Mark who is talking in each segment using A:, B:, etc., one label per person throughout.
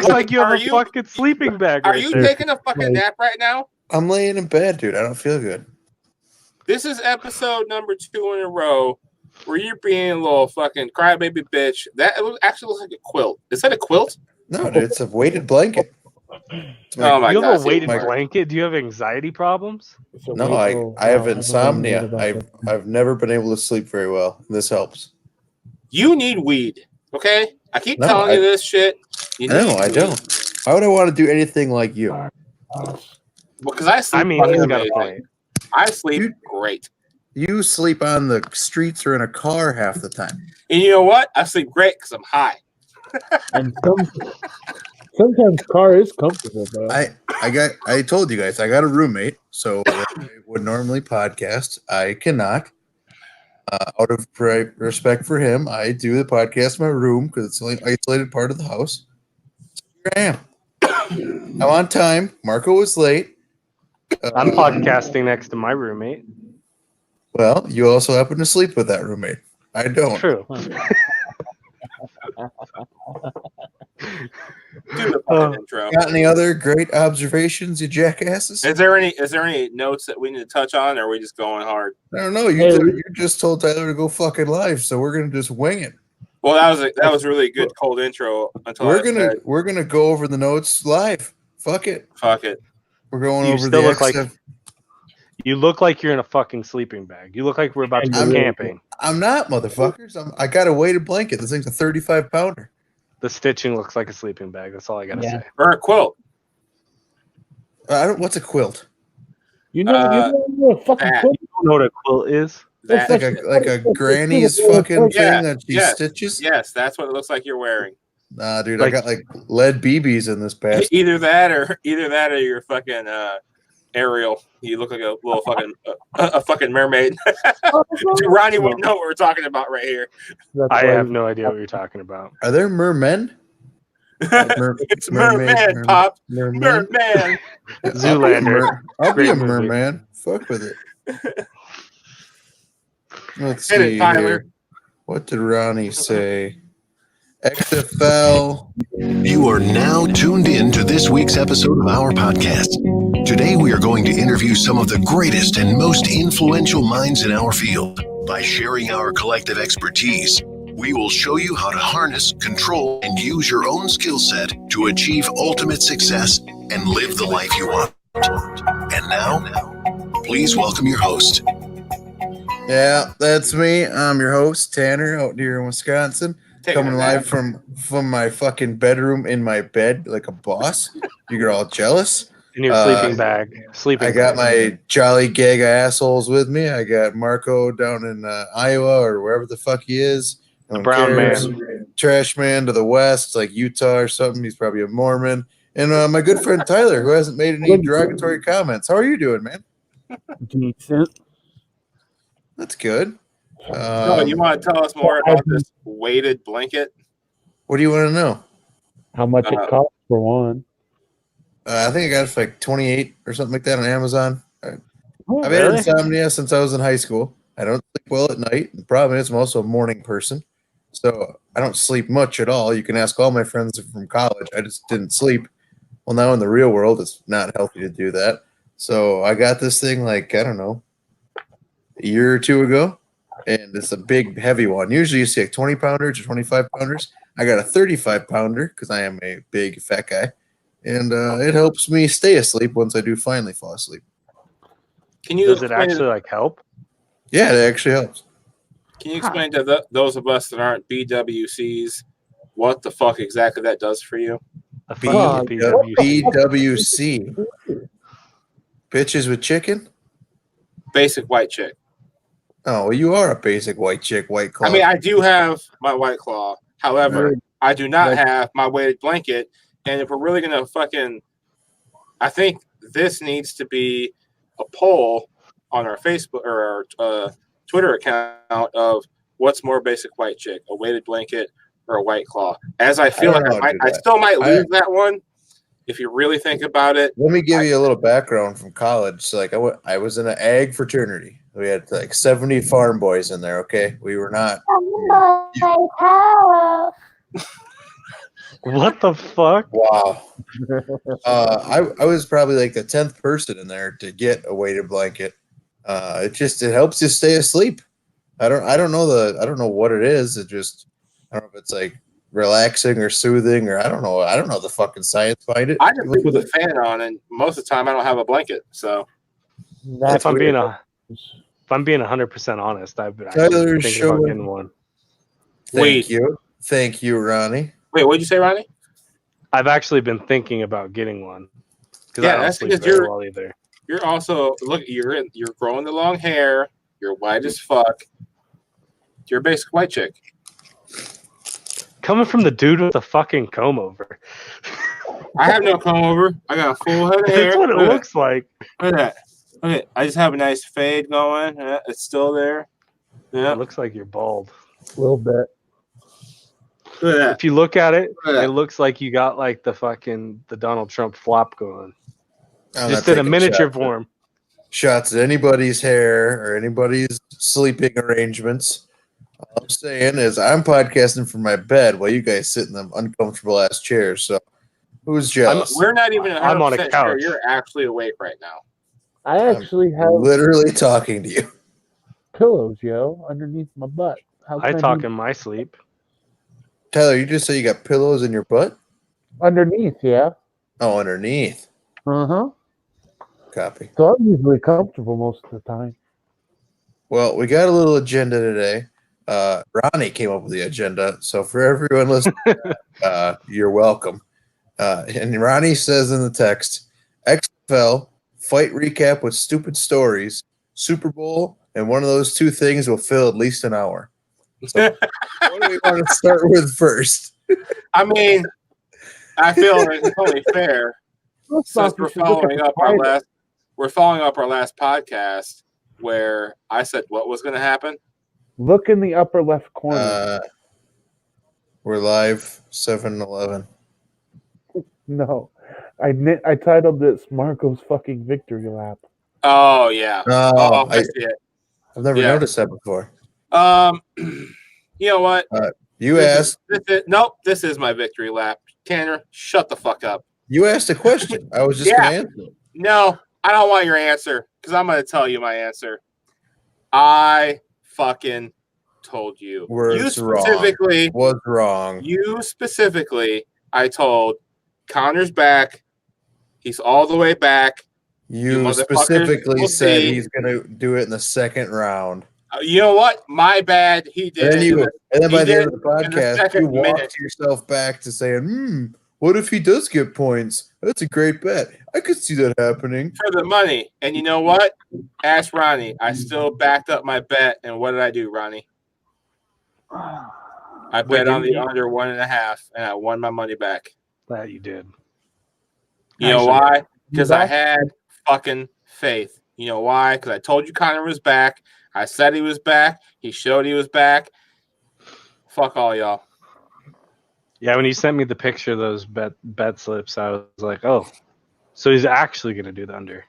A: looks like you have a fucking sleeping bag.
B: Are you taking a fucking nap right now?
C: I'm laying in bed, dude. I don't feel good.
B: This is episode number 2 in a row where you're being a little fucking crybaby bitch. That actually looks like a quilt. Is that a quilt?
C: No, dude, it's a weighted blanket.
B: Oh my
A: you
B: god!
A: have a weighted blanket? Do you have anxiety problems?
C: No, I have insomnia. I've never been able to sleep very well. This helps.
B: You need weed, okay? I keep telling you this shit.
C: No, I don't. Why would I want to do anything like you?
B: Well, because I sleep.
A: He's got a point.
B: I sleep great.
C: You sleep on the streets or in a car half the time.
B: And you know what? I sleep great because I'm high.
D: And sometimes car is comfortable, bro.
C: I told you guys I got a roommate, so I would normally podcast. I cannot. Out of respect for him, I do the podcast in my room because it's the only isolated part of the house. Here I am. I'm on time. Marco was late.
A: I'm podcasting next to my roommate.
C: Well, you also happen to sleep with that roommate. I don't.
A: True.
B: Intro.
C: Got any other great observations, you jackasses?
B: Is there any notes that we need to touch on, or are we just going hard?
C: I don't know. You just told Tyler to go fucking live, so we're gonna just wing it.
B: Well, that was really a good cold intro. Until
C: we're gonna go over the notes live. Fuck it. We're going over the.
A: You look like you're in a fucking sleeping bag. You look like we're about to go camping.
C: I'm not, motherfuckers. I got a weighted blanket. This thing's a 35-pounder.
A: The stitching looks like a sleeping bag. That's all I gotta say.
B: Or a quilt.
C: What's a quilt?
D: You know what a fucking quilt?
A: You don't know what a quilt is?
C: That's like a granny's fucking thing that she stitches?
B: Yes, that's what it looks like you're wearing.
C: Nah, dude, I got like lead BBs in this bag.
B: Either that or you're fucking Ariel. You look like a little fucking mermaid. Ronnie would know what we're talking about right here.
A: I have no idea what you're talking about.
C: Are there mermen?
B: It's merman, Pop. Merman.
A: Zoolander.
C: I'll be a merman. Fuck with it. Let's see here. What did Ronnie say? XFL.
E: You are now tuned in to this week's episode of our podcast. Today we are going to interview some of the greatest and most influential minds in our field. By sharing our collective expertise, we will show you how to harness, control, and use your own skill set to achieve ultimate success and live the life you want. And now, please welcome your host.
C: Yeah, that's me. I'm your host, Tanner, out here in Wisconsin. Coming live from my fucking bedroom in my bed like a boss. You're all jealous.
A: In your sleeping bag.
C: I got my jolly gang of assholes with me. I got Marco down in Iowa or wherever the fuck he is.
A: The brown man.
C: Trashman to the west, like Utah or something. He's probably a Mormon. And my good friend Tyler, who hasn't made any derogatory comments. How are you doing, man?
D: Decent.
C: That's good.
B: You want to tell us more about this weighted blanket?
C: What do you want to know?
D: How much it costs for one?
C: I think I got it for like 28 or something like that on Amazon. I've had insomnia since I was in high school. I don't sleep well at night. The problem is I'm also a morning person, so I don't sleep much at all. You can ask all my friends from college. I just didn't sleep. Well, now in the real world, it's not healthy to do that. So I got this thing like, I don't know, a year or two ago. And it's a big, heavy one. Usually you see like 20-pounders or 25-pounders. I got a 35-pounder because I am a big, fat guy. And it helps me stay asleep once I do finally fall asleep.
A: Does it actually like help?
C: Yeah, it actually helps.
B: Can you explain to those of us that aren't BWCs what the fuck exactly that does for you?
C: BWC. Bitches with chicken?
B: Basic white chick.
C: Oh, well, you are a basic white chick, White Claw.
B: I mean, I do have my White Claw. However, I do not have my weighted blanket. And if we're really going to fucking... I think this needs to be a poll on our Facebook or our Twitter account of what's more basic white chick, a weighted blanket or a White Claw. As I feel I still might lose that one if you really think about it.
C: Let me give you a little background from college. So, like, I was in an ag fraternity. We had like 70 farm boys in there, okay? We were not...
A: What the fuck?
C: Wow. I was probably like the 10th person in there to get a weighted blanket. It helps you stay asleep. I don't know what it is. I don't know if it's like relaxing or soothing or I don't know the fucking science behind it.
B: I just sleep with a fan on, and most of the time I don't have a blanket. So
A: If I'm being 100% honest, I've been
C: Tyler's
A: thinking about getting one.
C: Thank you, Ronnie.
B: Wait, what did you say, Ronnie?
A: I've actually been thinking about getting one because I don't
B: that's
A: sleep
B: because
A: very well either.
B: You're also you're growing the long hair. You're white as fuck. You're a basic white chick.
A: Coming from the dude with the fucking comb over.
B: I have no comb over. I got a full head of hair.
A: That's what it looks like.
B: Look at that. Okay, I just have a nice fade going. It's still there. Yeah,
A: It looks like you're bald.
D: A little bit.
B: look at that.
A: If you look at it,
B: Look at that.
A: it looks like you got like the Donald Trump flop going.
C: I'm
A: Just
C: not
A: in a
C: taking
A: miniature
C: shots
A: form.
C: Shots at anybody's hair or anybody's sleeping arrangements. All I'm saying is I'm podcasting from my bed while you guys sit in them uncomfortable ass chairs. So who's jealous?
B: We're not even 100%
A: I'm on a
B: sure
A: couch.
B: you're actually awake right now.
D: I actually have
C: literally talking to you.
D: pillows, yo, underneath my butt. How
A: I
D: can
A: talk
D: be
A: in my sleep.
C: Tyler, you just say you got pillows in your butt?
D: underneath? Yeah.
C: Oh, underneath.
D: Uh-huh.
C: Copy.
D: So I'm usually comfortable most of the time.
C: Well, we got a little agenda today. Ronnie came up with the agenda. So for everyone listening, you're welcome. And Ronnie says in the text, XFL, fight recap with stupid stories, Super Bowl, and one of those two things will fill at least an hour. So what do we want to start with first?
B: I mean, I feel like it's only fair since we're following up our last podcast where I said what was going to happen.
D: Look in the upper left corner.
C: We're live 7-Eleven.
D: No. I titled this Marco's fucking victory lap.
B: Oh yeah.
C: Oh,
B: I see it.
C: I've never noticed that before.
B: You know what?
C: You asked.
B: This is my victory lap. Tanner, shut the fuck up.
C: You asked a question. I was just going to answer it.
B: No, I don't want your answer because I'm going to tell you my answer. I fucking told you. Was wrong. You specifically, I told Connor's back. He's all the way back.
C: You specifically said he's going to do it in the second round.
B: You know what? My bad. He did.
C: And then by the end of the podcast, you walked yourself back to saying, what if he does get points? That's a great bet. I could see that happening.
B: For the money. And you know what? Ask Ronnie. I still backed up my bet. And what did I do, Ronnie? I bet on the under 1.5, and I won my money back.
A: That you did.
B: You know why? Because I had fucking faith. You know why? Because I told you Connor was back. I said he was back. He showed he was back. Fuck all y'all.
A: Yeah, when you sent me the picture of those bet slips, I was like, oh, so he's actually going to do the under.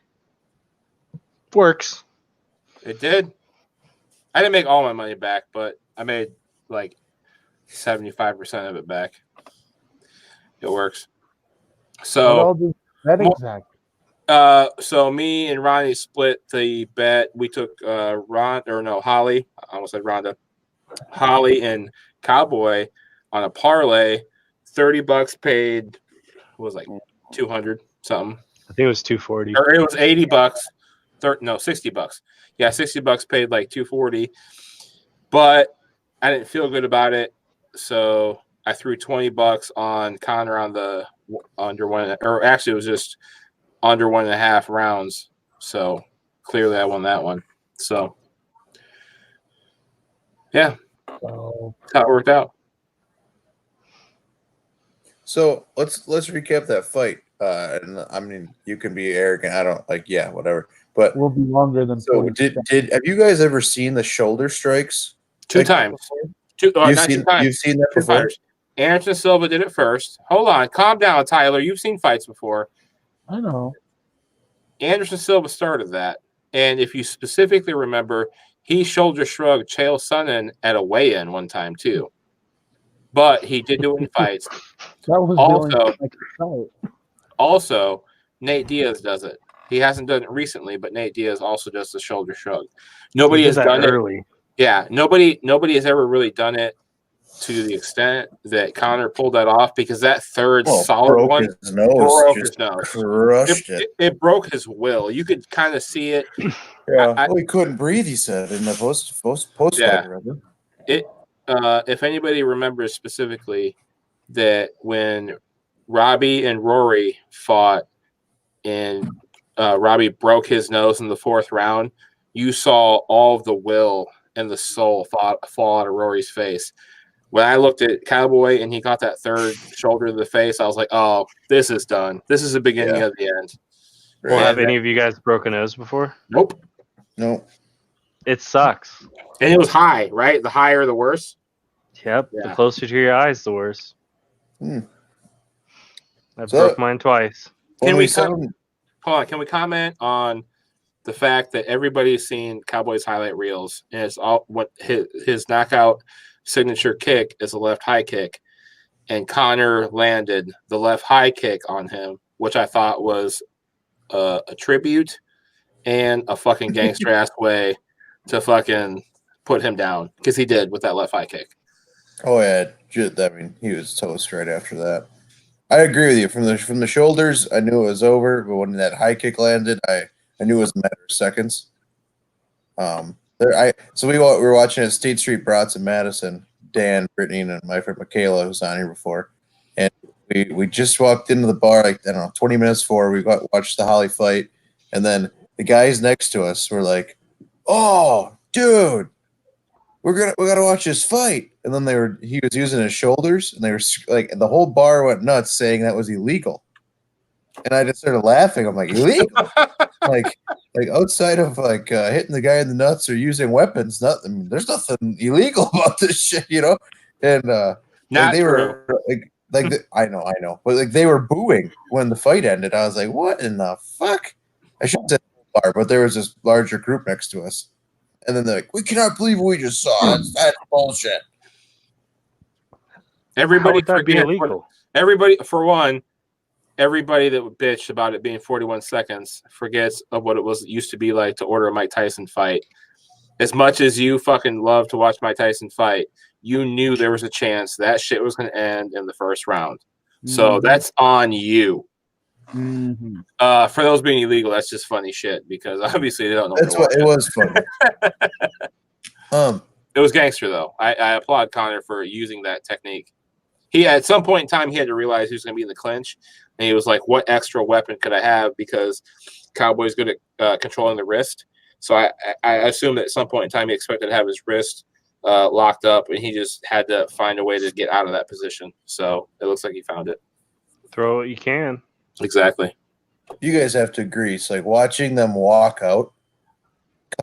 A: Works.
B: It did. I didn't make all my money back, but I made like 75% of it back. It works. So so me and Ronnie split the bet. We took Holly. I almost said Rhonda. Holly and Cowboy on a parlay. $30 paid. What was like 200 something.
A: I think it was 240.
B: Or it was $80. $60. Yeah, $60 paid like 240. But I didn't feel good about it, so I threw $20 on Connor on the under one, or actually it was just under 1.5 rounds. So clearly I won that one. So yeah, that's how it worked out. So
C: let's recap that fight. And I mean, you can be arrogant. I don't whatever. But
D: we'll be longer than.
C: So have you guys ever seen the shoulder strikes?
B: 2 times. You've seen
C: that before?
B: Anderson Silva did it first. Hold on. Calm down, Tyler. You've seen fights before.
D: I know.
B: Anderson Silva started that. And if you specifically remember, he shoulder shrugged Chael Sonnen at a weigh-in one time, too. But he did do it in fights.
D: That was
B: Also-
D: the only thing I could tell it.
B: Also, Nate Diaz does it. He hasn't done it recently, but Nate Diaz also does the shoulder shrug. Nobody
A: He did
B: has
A: that
B: done it.
A: early.
B: Yeah, nobody has ever really done it to the extent that Connor pulled that off, because that third solid
C: broke
B: one
C: his nose,
B: broke
C: just
B: his nose.
C: crushed it.
B: It broke his will. You could kind of see it.
C: Yeah,
B: I-
C: well, he couldn't breathe. He said in the post
B: Yeah.
C: fight, rather.
B: If anybody remembers specifically that when Robbie and Rory fought and Robbie broke his nose in the 4th round, you saw all of the will and the soul fall out of Rory's face. When I looked at Cowboy and he got that third shoulder to the face, I was like, oh, this is done. This is the beginning of the end.
A: Well, have
B: And-
A: any of you guys broken a nose before?
B: Nope.
C: No.
A: It sucks.
B: And it was high, right? The higher, the worse.
A: Yep.
B: Yeah.
A: The closer to your eyes, the worse.
C: Hmm.
A: I
C: So-
A: broke mine twice.
B: Can we
C: sound?
B: Hold on. Can we comment on the fact that everybody's seen Cowboy's highlight reels, and it's all what his knockout signature kick is a left high kick, and Connor landed the left high kick on him, which I thought was a tribute and a fucking gangster ass way to fucking put him down, because he did with that left high kick.
C: Oh yeah, I mean, he was toast right after that. I agree with you. From the shoulders, I knew it was over, but when that high kick landed, I knew it was a matter of seconds. We were watching at State Street Brats in Madison. Dan, Brittany, and my friend Michaela, who's on here before, and we just walked into the bar, like, I don't know, 20 minutes before we watched the Holly fight, and then the guys next to us were like, "Oh, dude, we gotta watch this fight." And then he was using his shoulders, and they were like, the whole bar went nuts saying that was illegal. And I just started laughing. I'm like, illegal? like outside of hitting the guy in the nuts or using weapons, there's nothing illegal about this shit, you know? And
B: Not
C: they
B: true.
C: were I know, but they were booing when the fight ended. I was like, what in the fuck? I shouldn't say bar, but there was this larger group next to us. And then they're like, we cannot believe what we just saw. That's bullshit.
B: Everybody
A: How would that be
B: forget-
A: illegal?
B: Everybody, for one, everybody that would bitch about it being 41 seconds forgets of what it used to be like to order a Mike Tyson fight. As much as you fucking love to watch Mike Tyson fight, you knew there was a chance that shit was going to end in the first round. So that's on you.
D: Mm-hmm.
B: For those being illegal, that's just funny shit, because obviously they don't know.
C: That's what it was funny.
B: It was gangster, though. I applaud Connor for using that technique. He, at some point in time, he had to realize he was going to be in the clinch, and he was like, what extra weapon could I have? Because Cowboy's good at controlling the wrist. So I assume that at some point in time he expected to have his wrist locked up, and he just had to find a way to get out of that position. So it looks like he found it.
A: Throw what you can.
B: Exactly.
C: You guys have to agree. It's like watching them walk out.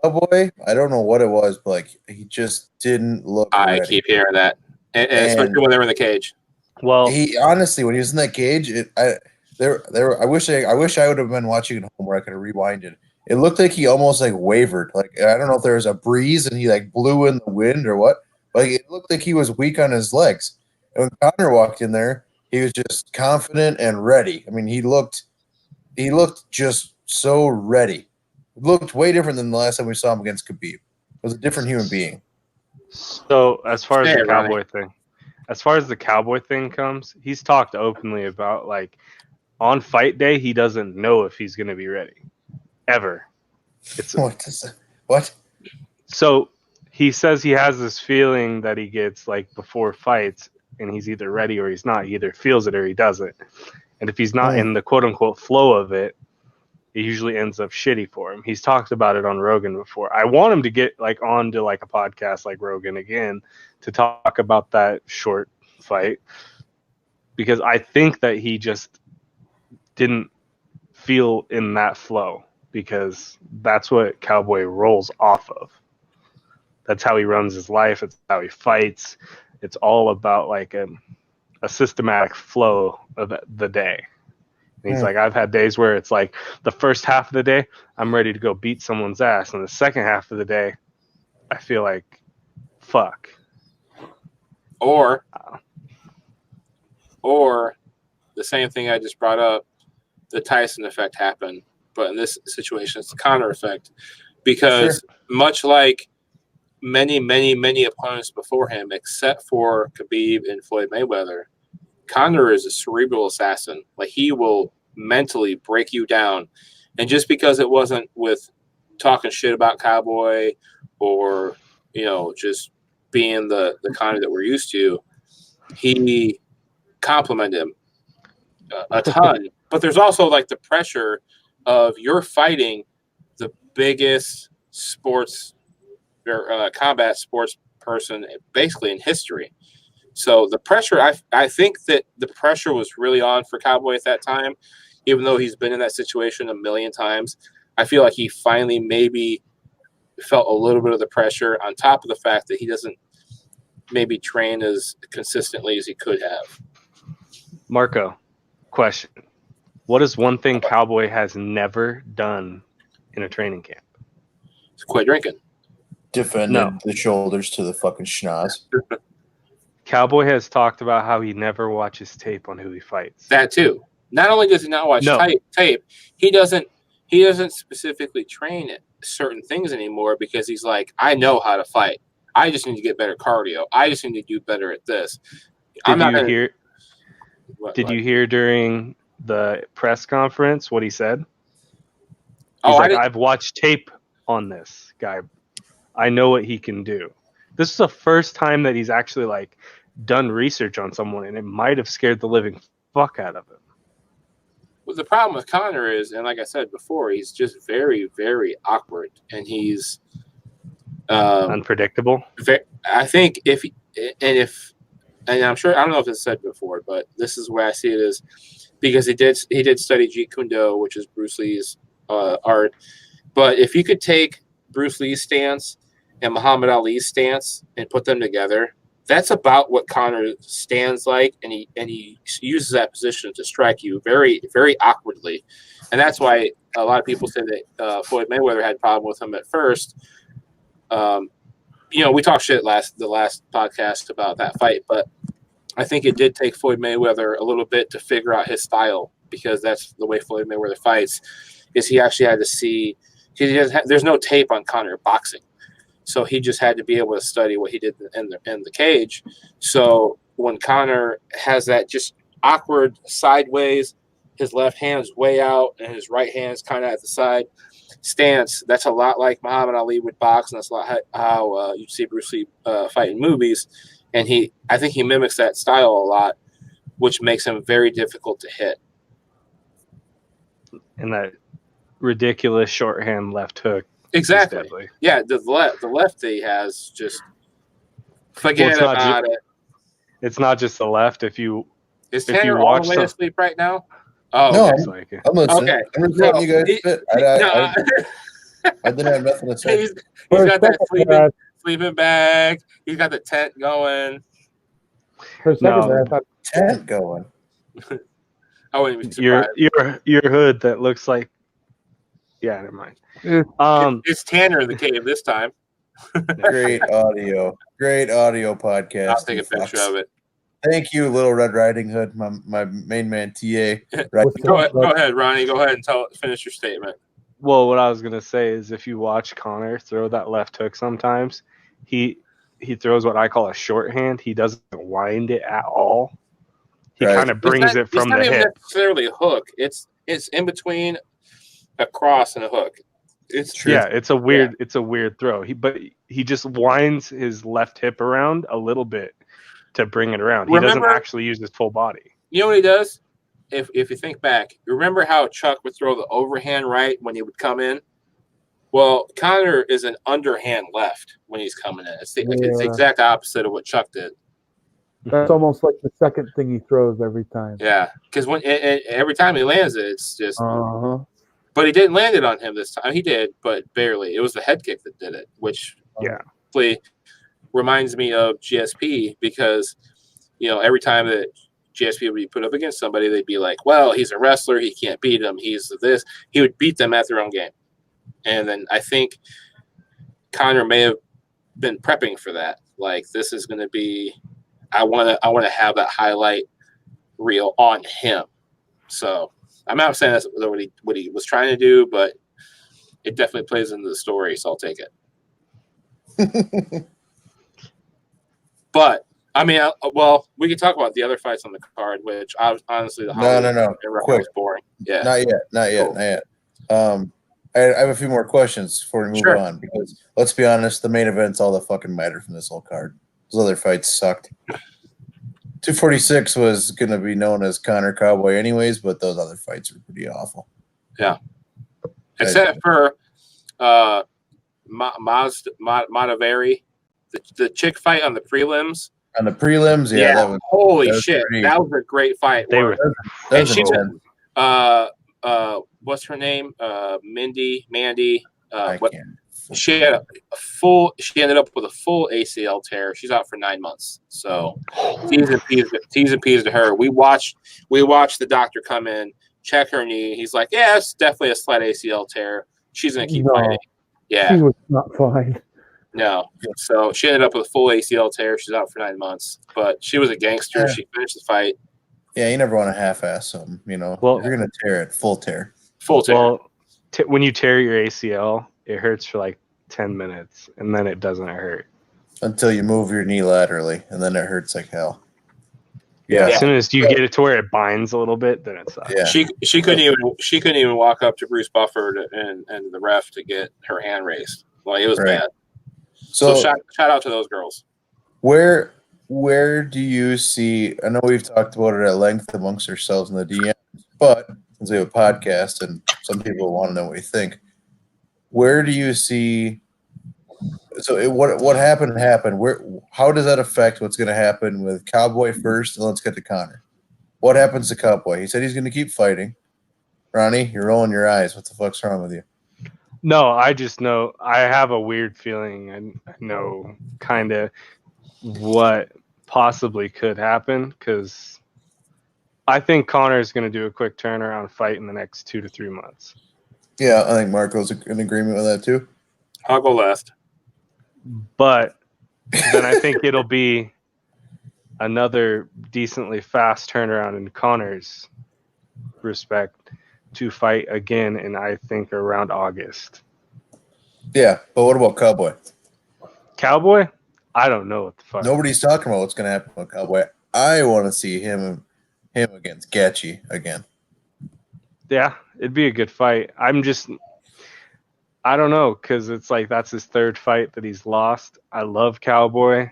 C: Cowboy, I don't know what it was, but he just didn't look
B: I
C: ready.
B: keep hearing that, and especially when they were in the cage.
A: Well,
C: He honestly, when he was in that cage, I wish I would have been watching at home where I could have rewinded. It looked like he almost wavered. I don't know if there was a breeze and he blew in the wind or what. But it looked like he was weak on his legs. And when Connor walked in there, he was just confident and ready. I mean, he looked just so ready. It looked way different than the last time we saw him against Khabib. It was a different human being.
A: so as far as
B: Hey,
A: the
B: Ronnie.
A: Cowboy thing comes, he's talked openly about on fight day he doesn't know if he's going to be ready ever.
C: What?
A: So he says he has this feeling that he gets before fights, and he's either ready or he's not. He either feels it or he doesn't. And if he's not in the quote unquote flow of it, it usually ends up shitty for him. He's talked about it on Rogan before. I want him to get onto a podcast like Rogan again to talk about that short fight, because I think that he just didn't feel in that flow, because that's what Cowboy rolls off of. That's how he runs his life. It's how he fights. It's all about a systematic flow of the day. And he's like, I've had days where it's the first half of the day, I'm ready to go beat someone's ass. And the second half of the day, I feel like, fuck.
B: Or or the same thing I just brought up, the Tyson effect happened. But in this situation, it's the Conor effect. Because much like many, many, many opponents before him, except for Khabib and Floyd Mayweather, Conor is a cerebral assassin. Like, he will mentally break you down. And just because it wasn't with talking shit about Cowboy or, just being the Conor that we're used to, he complimented him a ton. But there's also like the pressure of you're fighting the biggest sports or combat sports person basically in history. So the pressure, I think that the pressure was really on for Cowboy at that time, even though he's been in that situation a million times. I feel like he finally maybe felt a little bit of the pressure on top of the fact that he doesn't maybe train as consistently as he could have.
A: Marco, question. What is one thing Cowboy has never done in a training camp?
B: Quit drinking.
C: Defended the shoulders to the fucking schnoz.
A: Cowboy has talked about how he never watches tape on who he fights.
B: That too. Not only does he not watch tape, he doesn't specifically train at certain things anymore because he's like, I know how to fight. I just need to get better cardio. I just need to do better at this.
A: Did you hear during the press conference what he said? He's I've watched tape on this guy. I know what he can do. This is the first time that he's actually like done research on someone, and it might have scared the living fuck out of him.
B: Well, the problem with Conor is, and like I said before, he's just very, very awkward, and he's
A: unpredictable.
B: I think and I'm sure, I don't know if it's said before, but this is where I see it is because he did study Jeet Kune Do, which is Bruce Lee's art. But if you could take Bruce Lee's stance and Muhammad Ali's stance and put them together, that's about what Conor stands like, and he uses that position to strike you very, very awkwardly. And that's why a lot of people say that Floyd Mayweather had a problem with him at first. We talked shit the last podcast about that fight, but I think it did take Floyd Mayweather a little bit to figure out his style, because that's the way Floyd Mayweather fights, is he actually had to see – there's no tape on Conor boxing. So he just had to be able to study what he did in the cage. So when Conor has that just awkward sideways, his left hand's way out and his right hand's kind of at the side stance, that's a lot like Muhammad Ali would box, and that's a lot how you see Bruce Lee fight in movies. And I think he mimics that style a lot, which makes him very difficult to hit.
A: And that ridiculous shorthand left hook.
B: Exactly. Yeah, the left that he has, just forget about it.
C: It's not just the left.
B: Is Tanner all the way to sleep right now? Oh,
C: no,
B: okay.
C: I'm listening.
B: Okay.
C: I'm just letting you guys fit. I didn't have nothing to say.
B: He's got that sleeping bag. He's got the tent going.
D: For a second there, I thought
C: tent going.
B: I wouldn't be surprised.
A: Your hood that looks like. Yeah, never mind.
B: It's Tanner in the cave this time.
C: Great audio podcast.
B: I'll take a picture of it.
C: Thank you, Little Red Riding Hood, my main man, TA.
B: Go ahead, Ronnie. Go ahead and finish your statement.
A: Well, what I was going to say is if you watch Conor throw that left hook sometimes, he throws what I call a shorthand. He doesn't wind it at all. He kind of brings it from the hip. It's not even
B: necessarily a hook. It's in between a cross and a hook.
A: It's true. Yeah, it's a weird throw. He just winds his left hip around a little bit to bring it around. He doesn't actually use his full body.
B: You know what he does? If you think back, remember how Chuck would throw the overhand right when he would come in? Well, Conor is an underhand left when he's coming in. It's the exact opposite of what Chuck did.
D: That's almost like the second thing he throws every time.
B: Yeah, because every time he lands it, it's just. But he didn't land it on him this time. He did, but barely. It was the head kick that did it, which reminds me of GSP, because every time that GSP would be put up against somebody, they'd be like, well, he's a wrestler, he can't beat him, he's this. He would beat them at their own game. And then I think Conor may have been prepping for that. Like, this is going to be, I want to have that highlight real on him. So I'm not saying that's what he was trying to do, but it definitely plays into the story, so I'll take it. But I mean, well, we can talk about the other fights on the card, which I was honestly the
C: no, quick,
B: was boring. Yeah,
C: not yet. I have a few more questions before we move on, because let's be honest, the main event's all that fucking mattered from this whole card. Those other fights sucked. 246 was going to be known as Connor Cowboy anyways, but those other fights were pretty awful.
B: Yeah, except for Modavari, the chick fight on the prelims.
C: On the prelims,
B: holy shit, that was a great fight. What's her name? Mandy. She ended up with a full ACL tear. She's out for 9 months. So T's and P's to her. We watched the doctor come in, check her knee. He's like, yeah, it's definitely a slight ACL tear. She's gonna keep fighting. Yeah,
D: she was not fine.
B: No. So she ended up with a full ACL tear. She's out for 9 months. But she was a gangster. Yeah. She finished the fight.
C: Yeah, you never want to half-ass something, you know.
A: Well,
C: you're going to tear it, full tear.
B: Full tear.
A: Well, when you tear your ACL, it hurts for like 10 minutes, and then it doesn't hurt.
C: Until you move your knee laterally, and then it hurts like hell.
A: Yeah, as soon as you get it to where it binds a little bit, then it sucks.
B: Yeah. She couldn't even walk up to Bruce Buffer and the ref to get her hand raised. Like, it was bad. So shout out to those girls.
C: Where do you see? I know we've talked about it at length amongst ourselves in the DMs, but since we have a podcast and some people want to know what you think, where do you see? So what happened? How does that affect what's going to happen with Cowboy first? And let's get to Connor. What happens to Cowboy? He said he's going to keep fighting. Ronnie, you're rolling your eyes. What the fuck's wrong with you?
A: No, I just know I have a weird feeling. I know kind of what possibly could happen, because I think Connor is going to do a quick turnaround fight in the next 2 to 3 months.
C: Yeah, I think Marco's in agreement with that too.
B: I'll go last.
A: But then I think it'll be another decently fast turnaround in Connor's respect to fight again, and I think around August.
C: Yeah, but what about Cowboy?
A: Cowboy? I don't know what the fuck.
C: Nobody's talking about what's going to happen with Cowboy. I want to see him against Gaethje again.
A: Yeah, it'd be a good fight. I don't know, because it's like that's his third fight that he's lost. I love Cowboy.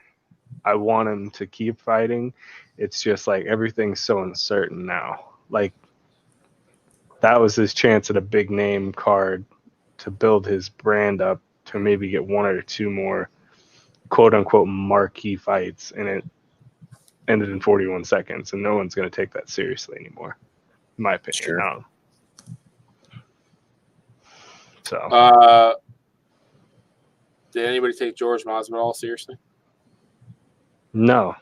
A: I want him to keep fighting. It's just like everything's so uncertain now. Like, that was his chance at a big name card to build his brand up to maybe get 1 or 2 more quote unquote marquee fights, and it ended in 41 seconds, and no one's going to take that seriously anymore, in my opinion.
C: Sure.
A: So,
B: did anybody take George Masvidal seriously?
A: No,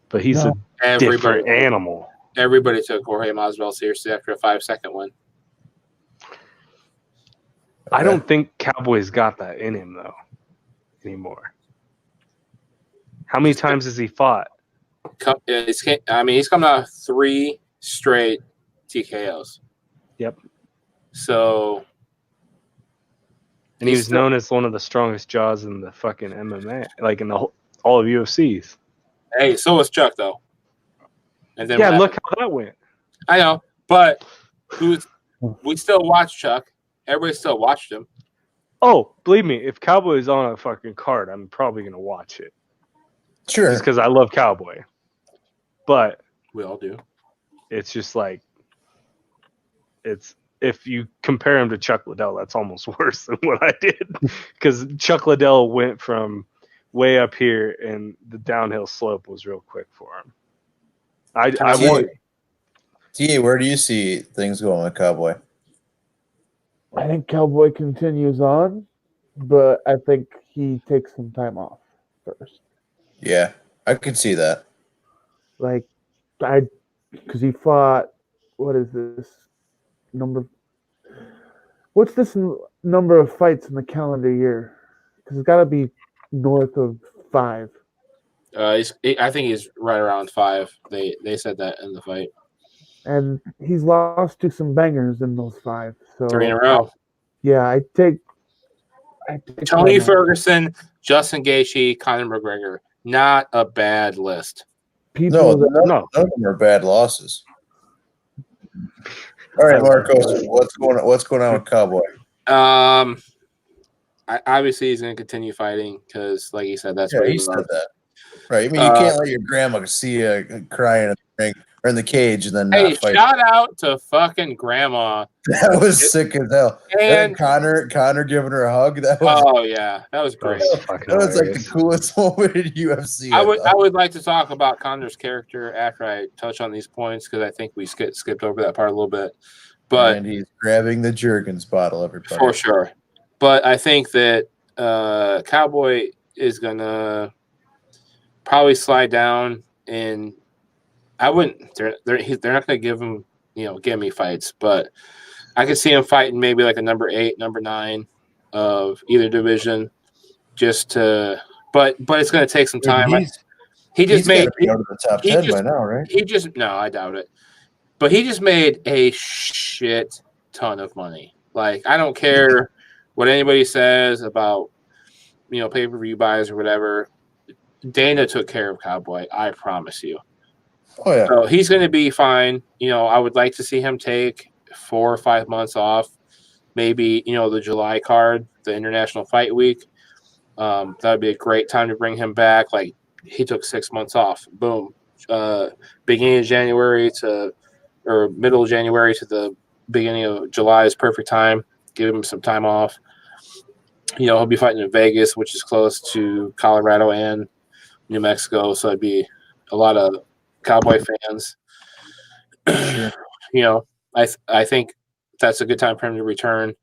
A: but he's a different animal.
B: Everybody took Jorge Masvidal seriously after a 5-second win.
A: I don't think Cowboy's got that in him, though, anymore. How many times has he fought?
B: He's coming out of 3 straight TKOs.
A: Yep.
B: So...
A: And he was known as one of the strongest jaws in the fucking MMA, like in all of UFCs.
B: Hey, so was Chuck, though. And then
A: look how that went.
B: I know, but we still watch Chuck. Everybody still watched him.
A: Oh, believe me, if Cowboy is on a fucking card, I'm probably going to watch it.
C: Sure.
A: Just because I love Cowboy. But
B: we all do.
A: It's just like, if you compare him to Chuck Liddell, that's almost worse than what I did. Because Chuck Liddell went from way up here, and the downhill slope was real quick for him.
C: T.A., where do you see things going with Cowboy?
D: I think Cowboy continues on, but I think he takes some time off first.
C: Yeah, I could see that.
D: Like, because he fought, what is this number? What's this number of fights in the calendar year? Because it's got to be north of 5.
B: I think he's right around 5. They said that in the fight.
D: and he's lost to some bangers in those 5. So
B: 3 in a row.
D: Yeah, I take
B: Tony Ferguson, Justin Gaethje, Conor McGregor. Not a bad list.
C: None of them are bad losses. All right, Marcos, what's going on with Cowboy?
B: Obviously he's going to continue fighting because, like he said, that's what
C: he said that. Right. I mean, you can't let your grandma see you crying in the ring or in the cage and then not fight.
B: Shout out to fucking grandma.
C: That was sick as hell. And Connor giving her a hug. That was
B: that was great.
C: That was like the coolest moment in UFC.
B: I would like to talk about Connor's character after I touch on these points because I think we skipped over that part a little bit.
C: And he's grabbing the Jergens bottle, everybody.
B: For sure. But I think that Cowboy is gonna probably slide down, and I wouldn't. They're not gonna give him gimme fights, but I could see him fighting maybe like a number 8, number 9 of either division, just to. But it's gonna take some time. He just made
C: out of the top 10 by now, right?
B: I doubt it. But he just made a shit ton of money. Like, I don't care what anybody says about pay-per-view buys or whatever. Dana took care of Cowboy, I promise you.
C: Oh yeah.
B: So he's going to be fine. I would like to see him take 4 or 5 months off. Maybe the July card, the International Fight Week. That would be a great time to bring him back. Like, he took 6 months off. Boom. Beginning of January or middle of January to the beginning of July is perfect time. Give him some time off. He'll be fighting in Vegas, which is close to Colorado and New Mexico, so it'd be a lot of Cowboy fans.
C: Sure.
B: I think that's a good time for him to return,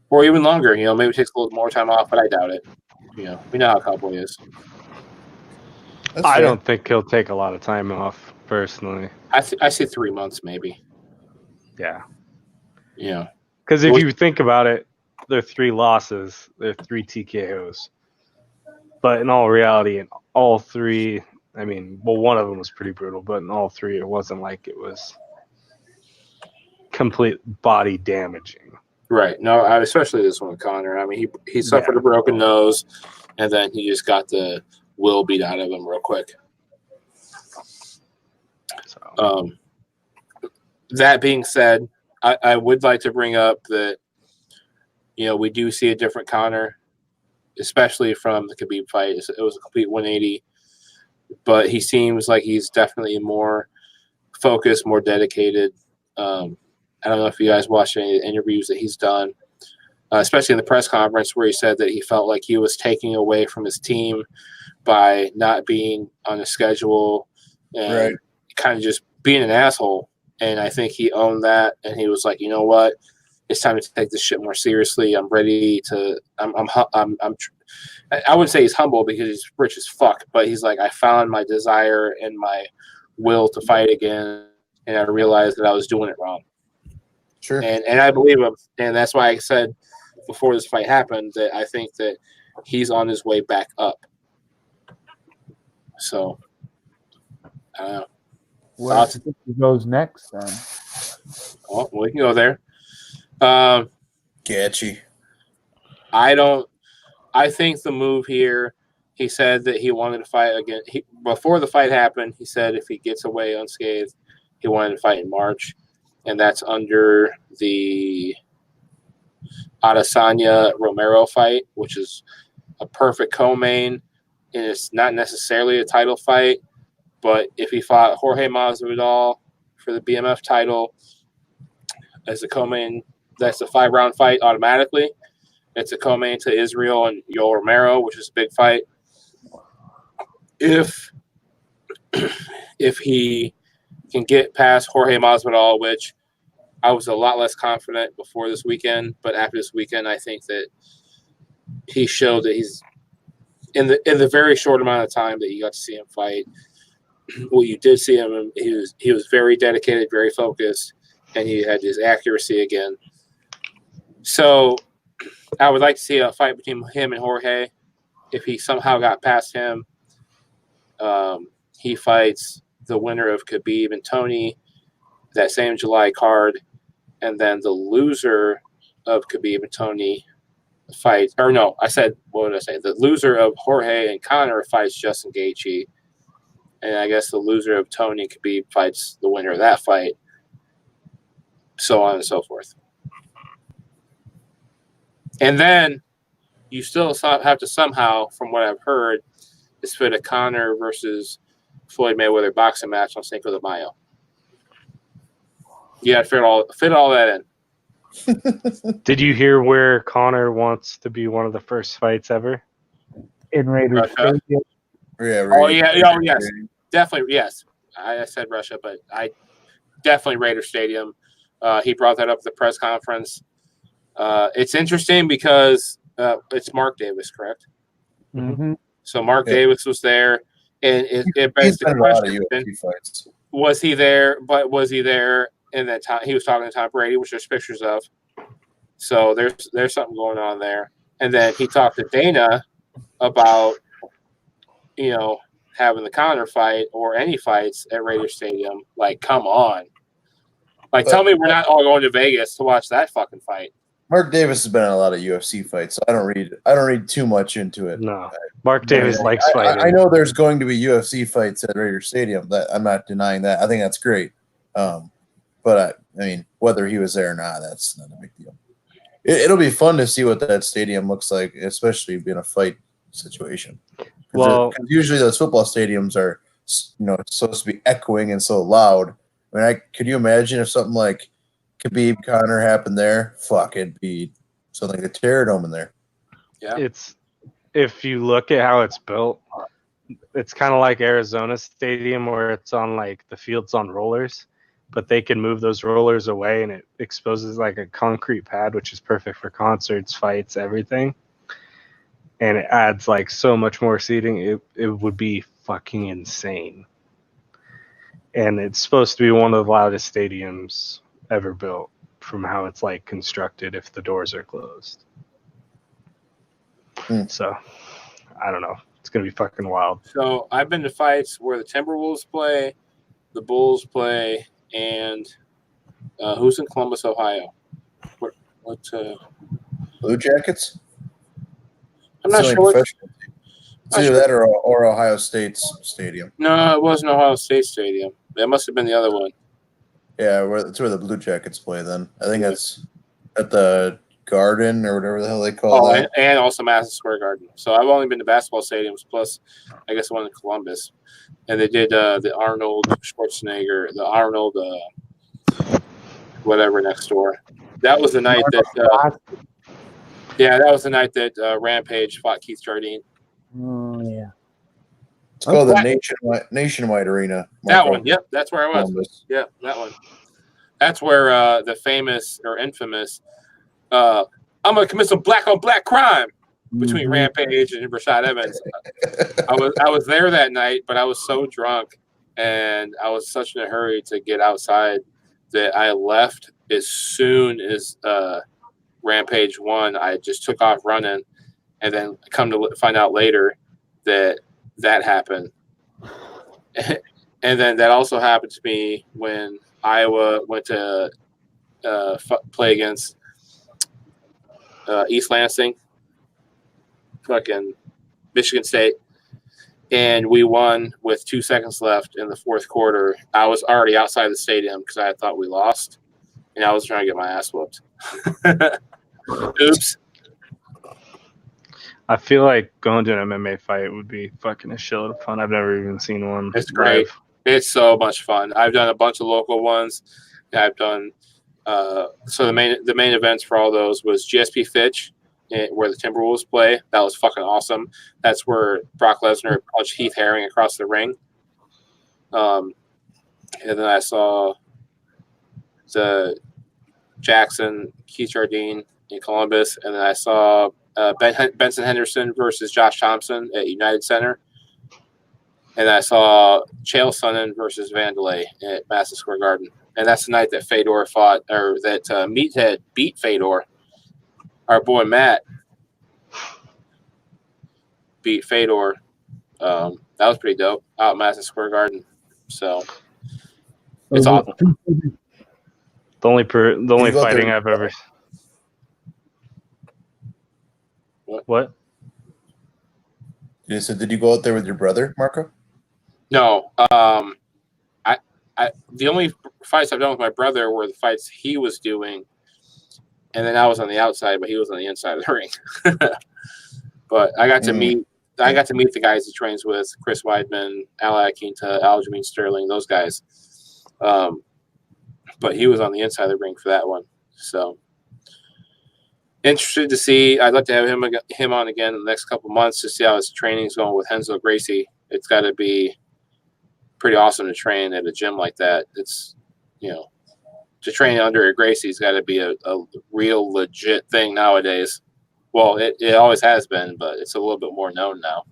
B: or even longer. Maybe it takes a little more time off, but I doubt it. We know how Cowboy is.
A: I don't think he'll take a lot of time off, personally.
B: I see 3 months, maybe.
A: Yeah.
B: Yeah.
A: Because if you think about it, they're 3 losses. They're 3 TKOs. But in all reality, in all 3, I mean, one of them was pretty brutal, but in all 3, it wasn't like it was complete body damaging.
B: Right. No, especially this one with Connor. I mean, he suffered a broken nose, and then he just got the will beat out of him real quick. So. That being said, I would like to bring up that, we do see a different Connor, especially from the Khabib fight. It was a complete 180, but he seems like he's definitely more focused, more dedicated. I don't know if you guys watched any of the interviews that he's done, especially in the press conference where he said that he felt like he was taking away from his team by not being on a schedule and kind of just being an asshole. And I think he owned that, and he was like, you know what? It's time to take this shit more seriously. I'm ready to. I wouldn't say he's humble because he's rich as fuck, but he's like, I found my desire and my will to fight again, and I realized that I was doing it wrong.
C: Sure.
B: And I believe him, and that's why I said before this fight happened that I think that he's on his way back up. So, I don't know.
D: Where goes next then?
B: Well, we can go there.
C: Gaethje.
B: I think the move here, he said that he wanted to fight again. Before the fight happened, he said if he gets away unscathed, he wanted to fight in March. And that's under the Adesanya Romero fight, which is a perfect co-main. And it's not necessarily a title fight. But if he fought Jorge Masvidal for the BMF title as a co-main, that's a 5-round fight automatically. It's a co-main to Israel and Yoel Romero, which is a big fight. If he can get past Jorge Masvidal, which I was a lot less confident before this weekend, but after this weekend, I think that he showed that he's in the very short amount of time that you got to see him fight. Well, you did see him. He was very dedicated, very focused, and he had his accuracy again. So I would like to see a fight between him and Jorge. If he somehow got past him, he fights the winner of Khabib and Tony. that same July card, and then the loser of Khabib and Tony fights. Or no, what did I say? The loser of Jorge and Conor fights Justin Gaethje, and I guess the loser of Tony and Khabib fights the winner of that fight. So on and so forth. And then you still have to somehow, from what I've heard, is fit a Conor versus Floyd Mayweather boxing match on Cinco de Mayo. Yeah, fit all that in.
A: Did you hear where Conor wants to be one of the first fights ever?
D: In Raiders Stadium.
B: Yes. Definitely, yes. I said Russia, but definitely Raider Stadium. He brought that up at the press conference. It's interesting because it's Mark Davis, correct?
D: Mm-hmm.
B: So Mark Davis was there, and it begs the question: was he there? But was he there in that time? He was talking to Tom Brady, which there's pictures of. So there's something going on there. And then he talked to Dana about having the Conor fight or any fights at Raider Stadium. Like, come on! Tell me we're not all going to Vegas to watch that fucking fight.
C: Mark Davis has been in a lot of UFC fights, so I don't read too much into it.
A: No, Mark Davis likes fighting.
C: I know there's going to be UFC fights at Raider Stadium. That I'm not denying that. I think that's great. But I mean, whether he was there or not, that's not a big deal. It'll be fun to see what that stadium looks like, especially being a fight situation. Because usually those football stadiums are, supposed to be echoing and so loud. I mean, could you imagine if something like Khabib Conor happened there? Fuck, it'd be something like a Terradome in there.
B: Yeah,
A: if you look at how it's built, it's kind of like Arizona Stadium where it's on the field's on rollers, but they can move those rollers away and it exposes like a concrete pad, which is perfect for concerts, fights, everything. And it adds so much more seating. It would be fucking insane. And it's supposed to be one of the loudest stadiums ever built from how it's constructed if the doors are closed. So I don't know. It's going to be fucking wild.
B: So I've been to fights where the Timberwolves play, the Bulls play, and who's in Columbus, Ohio? What
C: Blue Jackets?
B: I'm not sure.
C: It's either that or Ohio State's stadium.
B: No, it wasn't Ohio State Stadium. That must have been the other one.
C: Yeah, that's where the Blue Jackets play then. I think that's at the Garden or whatever the hell they call it.
B: And also Madison Square Garden. So I've only been to basketball stadiums, plus I guess one in Columbus. And they did the Arnold Schwarzenegger, the Arnold whatever next door. That was the night that that was the night that Rampage fought Keith Jardine.
D: Oh yeah.
C: It's called the Nationwide Arena.
B: That one, yep, that's where I was. Columbus. Yeah, that one. That's where the famous or infamous I'm gonna commit some black on black crime between Rampage and Rashad Evans. I was there that night, but I was so drunk and I was such in a hurry to get outside that I left as soon as Rampage won. I just took off running, and then come to find out later that happened. And then that also happened to me when Iowa went to play against East Lansing, fucking Michigan State, and we won with 2 seconds left in the fourth quarter. I was already outside the stadium because I thought we lost, and I was trying to get my ass whooped. Oops.
A: I feel like going to an MMA fight would be fucking a shitload of fun. I've never even seen one.
B: It's great. It's so much fun. I've done a bunch of local ones. I've done so the main events for all those was GSP Fitch, where the Timberwolves play. That was fucking awesome. That's where Brock Lesnar punched Heath Herring across the ring. And then I saw the Jackson Keith Jardine in Columbus, and then I saw Benson Henderson versus Josh Thompson at United Center. And I saw Chael Sonnen versus Vandalay at Madison Square Garden. And that's the night that Fedor fought, or that Meathead beat Fedor. Our boy Matt beat Fedor. That was pretty dope out at Madison Square Garden. So it's awesome.
A: The only fighting I've ever. What?
C: Yeah, so did you go out there with your brother, Marco?
B: No. The only fights I've done with my brother were the fights he was doing, and then I was on the outside, but he was on the inside of the ring. But I got to meet the guys he trains with: Chris Weidman, Al Akinta, Aljamain Sterling, those guys. But he was on the inside of the ring for that one. So interested to see. I'd like to have him on again in the next couple months to see how his training's going with Renzo Gracie. It's got to be pretty awesome to train at a gym like that. It's, to train under a Gracie's got to be a real legit thing nowadays. Well, it always has been, but it's a little bit more known now.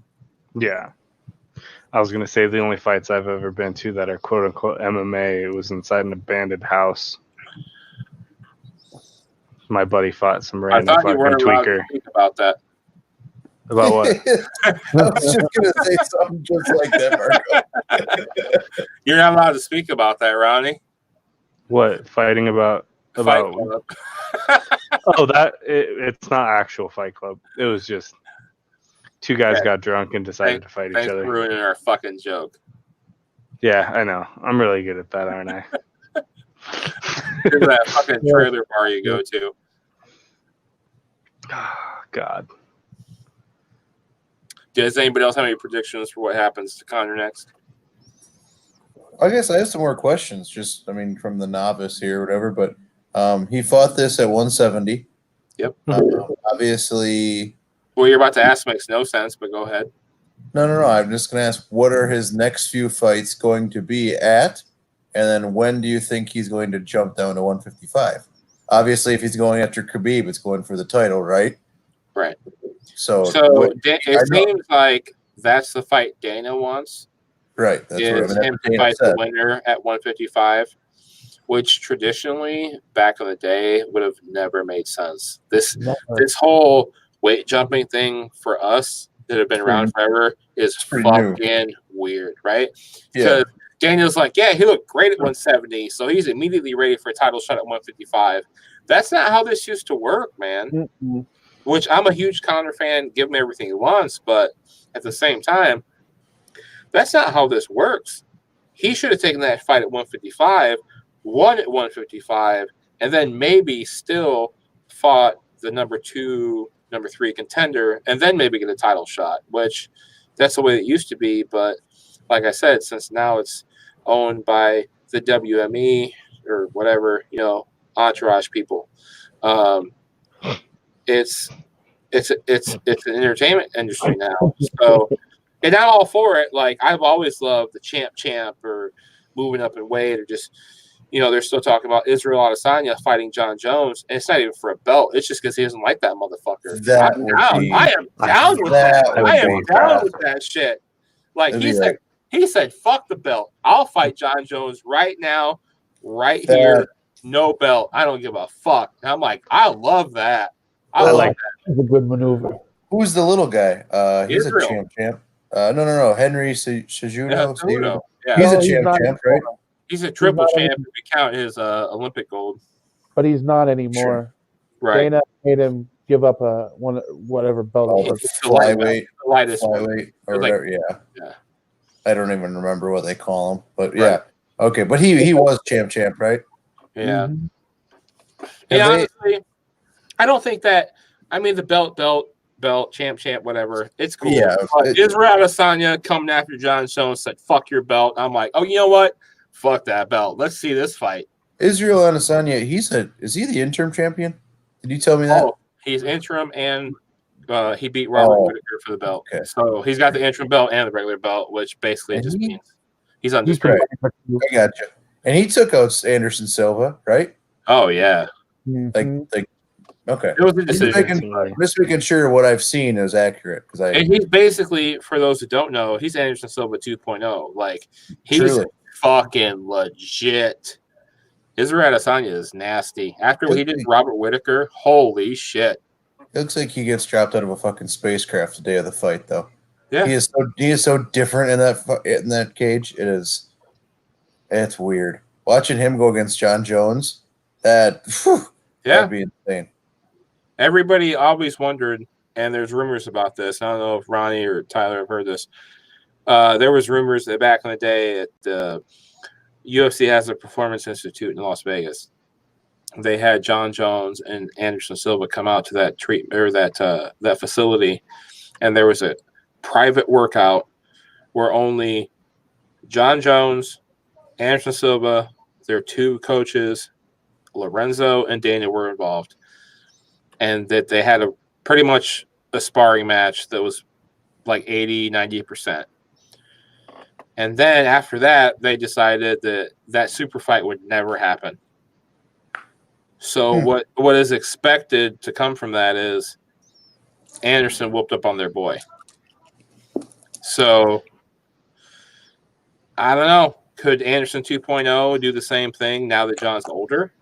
A: Yeah. I was going to say the only fights I've ever been to that are quote-unquote MMA, it was inside an abandoned house. My buddy fought some random fucking tweaker.
B: About that.
A: About what?
C: I was just going to say something just like that, Marco.
B: You're not allowed to speak about that, Ronnie.
A: What? Fighting about? Oh, it's not actual Fight Club. It was just two guys got drunk and decided to fight each other.
B: Thanks for ruining our fucking joke.
A: Yeah, I know. I'm really good at that, aren't I?
B: Here's that fucking trailer bar you go to.
A: Oh, God.
B: Does anybody else have any predictions for what happens to Conor next?
C: I guess I have some more questions, from the novice here or whatever, but he fought this at 170.
B: Yep.
C: Obviously.
B: What you're about to ask makes no sense, but go ahead.
C: No. I'm just going to ask, what are his next few fights going to be at? And then when do you think he's going to jump down to 155? Obviously, if he's going after Khabib, it's going for the title, right?
B: Right.
C: So
B: it seems like that's the fight Dana wants.
C: Right. That's what
B: him to fight the winner at 155, which traditionally, back in the day, would have never made sense. This whole weight jumping thing for us that have been around forever is fucking weird, right? Because Daniel's like, yeah, he looked great at 170, so he's immediately ready for a title shot at 155. That's not how this used to work, man. Mm-hmm. Which I'm a huge Conor fan, give him everything he wants, but at the same time, that's not how this works. He should have taken that fight at 155, won at 155, and then maybe still fought the number 2, number 3 contender, and then maybe get a title shot, which that's the way it used to be. But like I said, since now it's owned by the WME or whatever, entourage people, it's an entertainment industry now. So, and I'm all for it. Like, I've always loved the champ or moving up in weight, or just, they're still talking about Israel Adesanya fighting John Jones, and it's not even for a belt. It's just because he doesn't like that motherfucker. I am down with that. I am down with that shit. Like, he said, fuck the belt. I'll fight John Jones right now, right here. No belt. I don't give a fuck. And I'm like, I love that. I like that.
D: It's a good maneuver.
C: Who's the little guy? He's Israel. A champ. No. Henry Cejudo.
B: Yeah.
C: He's a champ, right?
B: He's a triple champ if we count his Olympic gold.
D: But he's not anymore.
B: Sure. Right.
D: Dana made him give up whatever belt.
C: Flyweight or whatever. Yeah. I don't even remember what they call him, but yeah. Okay, but he was champ, right?
B: Yeah. Mm-hmm. And honestly, I don't think that. I mean, the belt, champ, whatever. It's cool. Yeah. Israel Adesanya coming after John Jones said, "Fuck your belt." I'm like, oh, you know what? Fuck that belt. Let's see this fight.
C: Israel Adesanya. Is he the interim champion? Did you tell me that?
B: Oh, he's interim, and he beat Robert Whittaker for the belt. Okay. So he's got the interim belt and the regular belt, which basically just means he's undisputed.
C: I got you. And he took out Anderson Silva, right?
B: Oh yeah.
C: Like okay.
B: It was a decision.
C: I'm just making sure what I've seen is accurate
B: and he's basically, for those who don't know, he's Anderson Silva 2.0. Like, he's fucking legit. Israel Adesanya is nasty. After what he did to Robert Whittaker, holy shit.
C: It looks like he gets dropped out of a fucking spacecraft the day of the fight, though.
B: Yeah.
C: He is so different in that cage. It's weird. Watching him go against John Jones, That'd be insane.
B: Everybody always wondered, and there's rumors about this. I don't know if Ronnie or Tyler have heard this. There was rumors that back in the day at the UFC has a Performance Institute in Las Vegas. They had John Jones and Anderson Silva come out to that that facility, and there was a private workout where only John Jones, Anderson Silva, their two coaches, Lorenzo and Dana, were involved, and that they had pretty much a sparring match that was like 80-90%. And then after that, they decided that super fight would never happen. So what is expected to come from that is Anderson whooped up on their boy. So I don't know. Could Anderson 2.0 do the same thing now that John's older?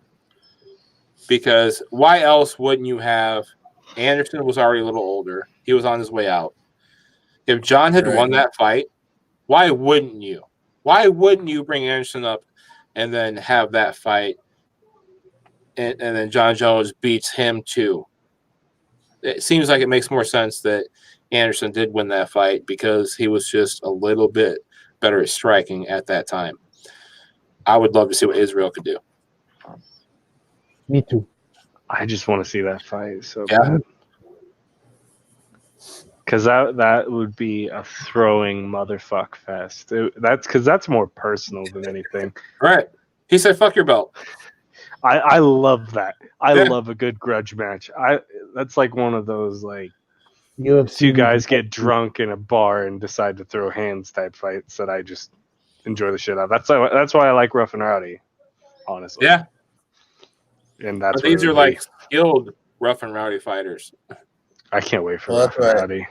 B: Because why else wouldn't you have Anderson was already a little older. He was on his way out. If John had won that fight, why wouldn't you? Why wouldn't you bring Anderson up and then have that fight and then John Jones beats him too? It seems like it makes more sense that Anderson did win that fight because he was just a little bit better at striking at that time. I would love to see what Israel could do.
D: Me too.
A: I just want to see that fight so bad. Because that would be a throwing motherfuck fest. That's more personal than anything.
B: Right. He said, fuck your belt.
A: I love that. I love a good grudge match. That's like one of those like two guys get drunk in a bar and decide to throw hands type fights that I just enjoy the shit out of. That's why I like Rough and Rowdy, honestly.
B: Yeah.
A: And that's
B: these are like skilled Rough and Rowdy fighters.
A: I can't wait for Rough and Rowdy.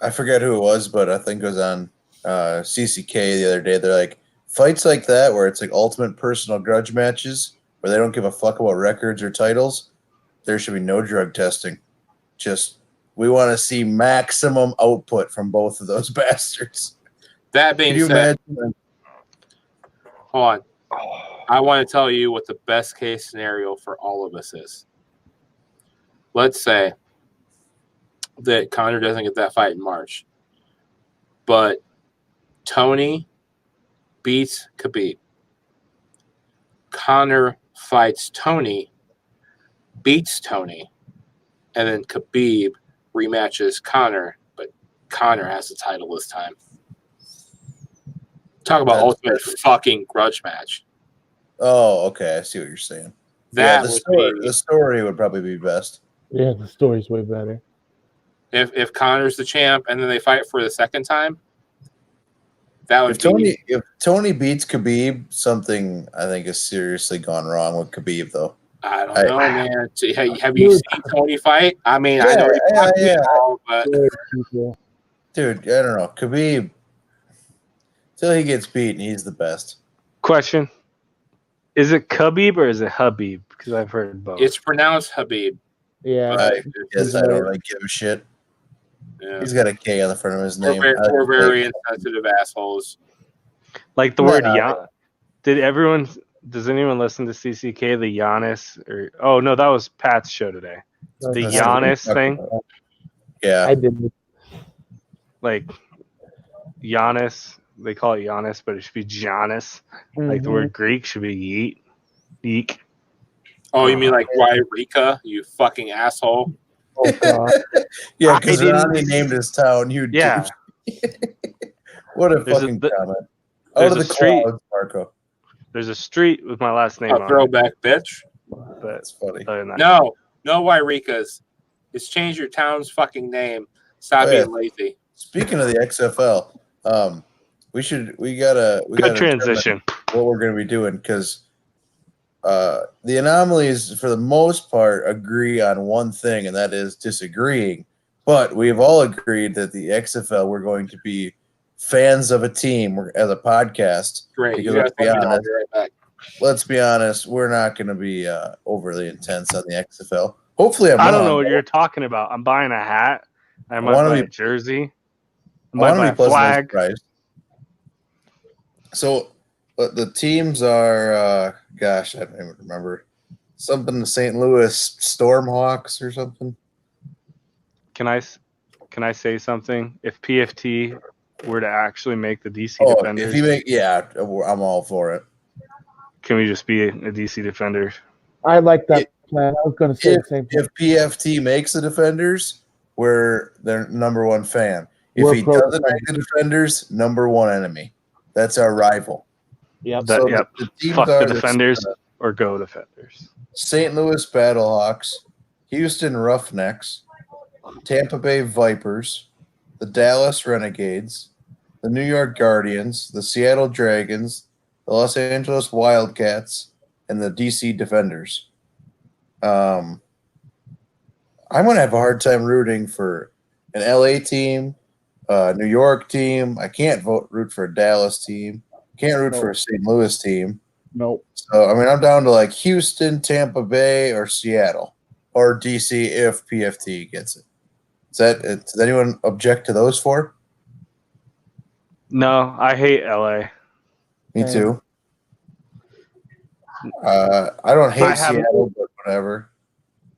C: I forget who it was, but I think it was on CCK the other day. They're like, fights like that where it's like ultimate personal grudge matches where they don't give a fuck about records or titles, there should be no drug testing. Just, we want to see maximum output from both of those bastards.
B: That being said, hold on. I want to tell you what the best case scenario for all of us is. Let's say that Conor doesn't get that fight in March, but Tony beats Khabib. Conor fights Tony, beats Tony, and then Khabib rematches Conor, but Conor has the title this time. Talk about ultimate fucking grudge match.
C: Oh, okay. I see what you're saying. The story would probably be best.
D: Yeah, the story's way better.
B: If Conor's the champ and then they fight for the second time, that would
C: if Tony beats Khabib, something I think has seriously gone wrong with Khabib, though.
B: I don't know, man. Have you seen Tony fight? I mean, I know but
C: dude, I don't know. Khabib, till he gets beaten, he's the best.
A: Question: is it Khabib or is it Habib? Because I've heard both.
B: It's pronounced Habib.
D: Yeah,
C: I don't really give a shit. Yeah. He's got a K on the front of his name.
B: We're very insensitive assholes.
A: Like the word does anyone listen to CCK, the Giannis? No, that was Pat's show today. The Giannis thing?
C: Yeah.
D: I didn't.
A: Like Giannis, they call it Giannis, but it should be Giannis. Mm-hmm. Like the word Greek should be yeek.
B: Oh, you mean like Wairika, you fucking asshole?
D: Oh, God.
C: Yeah, because Ronnie named his town. What a fucking comment. Out of the clouds, Marco.
A: There's a street with my last name on it.
B: Throwback, bitch.
C: That's funny.
B: No Wairikas. It's change your town's fucking name. Stop being lazy.
C: Speaking of the XFL, we gotta
A: transition.
C: What we're gonna be doing because the Anomalies, for the most part, agree on one thing, and that is disagreeing. But we have all agreed that the XFL, we're going to be fans of a team as a podcast.
B: Great.
C: Let's be honest, we're not going to be overly intense on the XFL. Hopefully,
A: I don't know what you're talking about. I'm buying a hat. I might buy a jersey. I might buy a flag.
C: So But the teams are, gosh, I don't even remember. Something the St. Louis Stormhawks or something.
A: Can I say something? If PFT were to actually make the DC
C: Oh,
A: Defenders,
C: if you make, yeah, I'm all for it.
A: can we just be a DC Defenders?
D: I like that plan. I was going to say the same thing.
C: If PFT makes the Defenders, we're their number one fan.
D: We're
C: If he
D: pro
C: doesn't make the Defenders, number one enemy. That's our rival.
D: Yep.
C: So
A: Yep.
C: the teams
A: Fuck
C: are
A: the Defenders or go Defenders.
C: St. Louis Battlehawks, Houston Roughnecks, Tampa Bay Vipers, the Dallas Renegades, the New York Guardians, the Seattle Dragons, the Los Angeles Wildcats, and the DC Defenders. I'm going to have a hard time rooting for an LA team, a New York team. I can't root for a Dallas team. Can't root for a St. Louis team.
D: Nope.
C: So, I mean, I'm down to like Houston, Tampa Bay, or Seattle, or DC if PFT gets it. Does anyone object to those four?
A: No, I hate LA.
C: Me too. I don't hate Seattle, but whatever.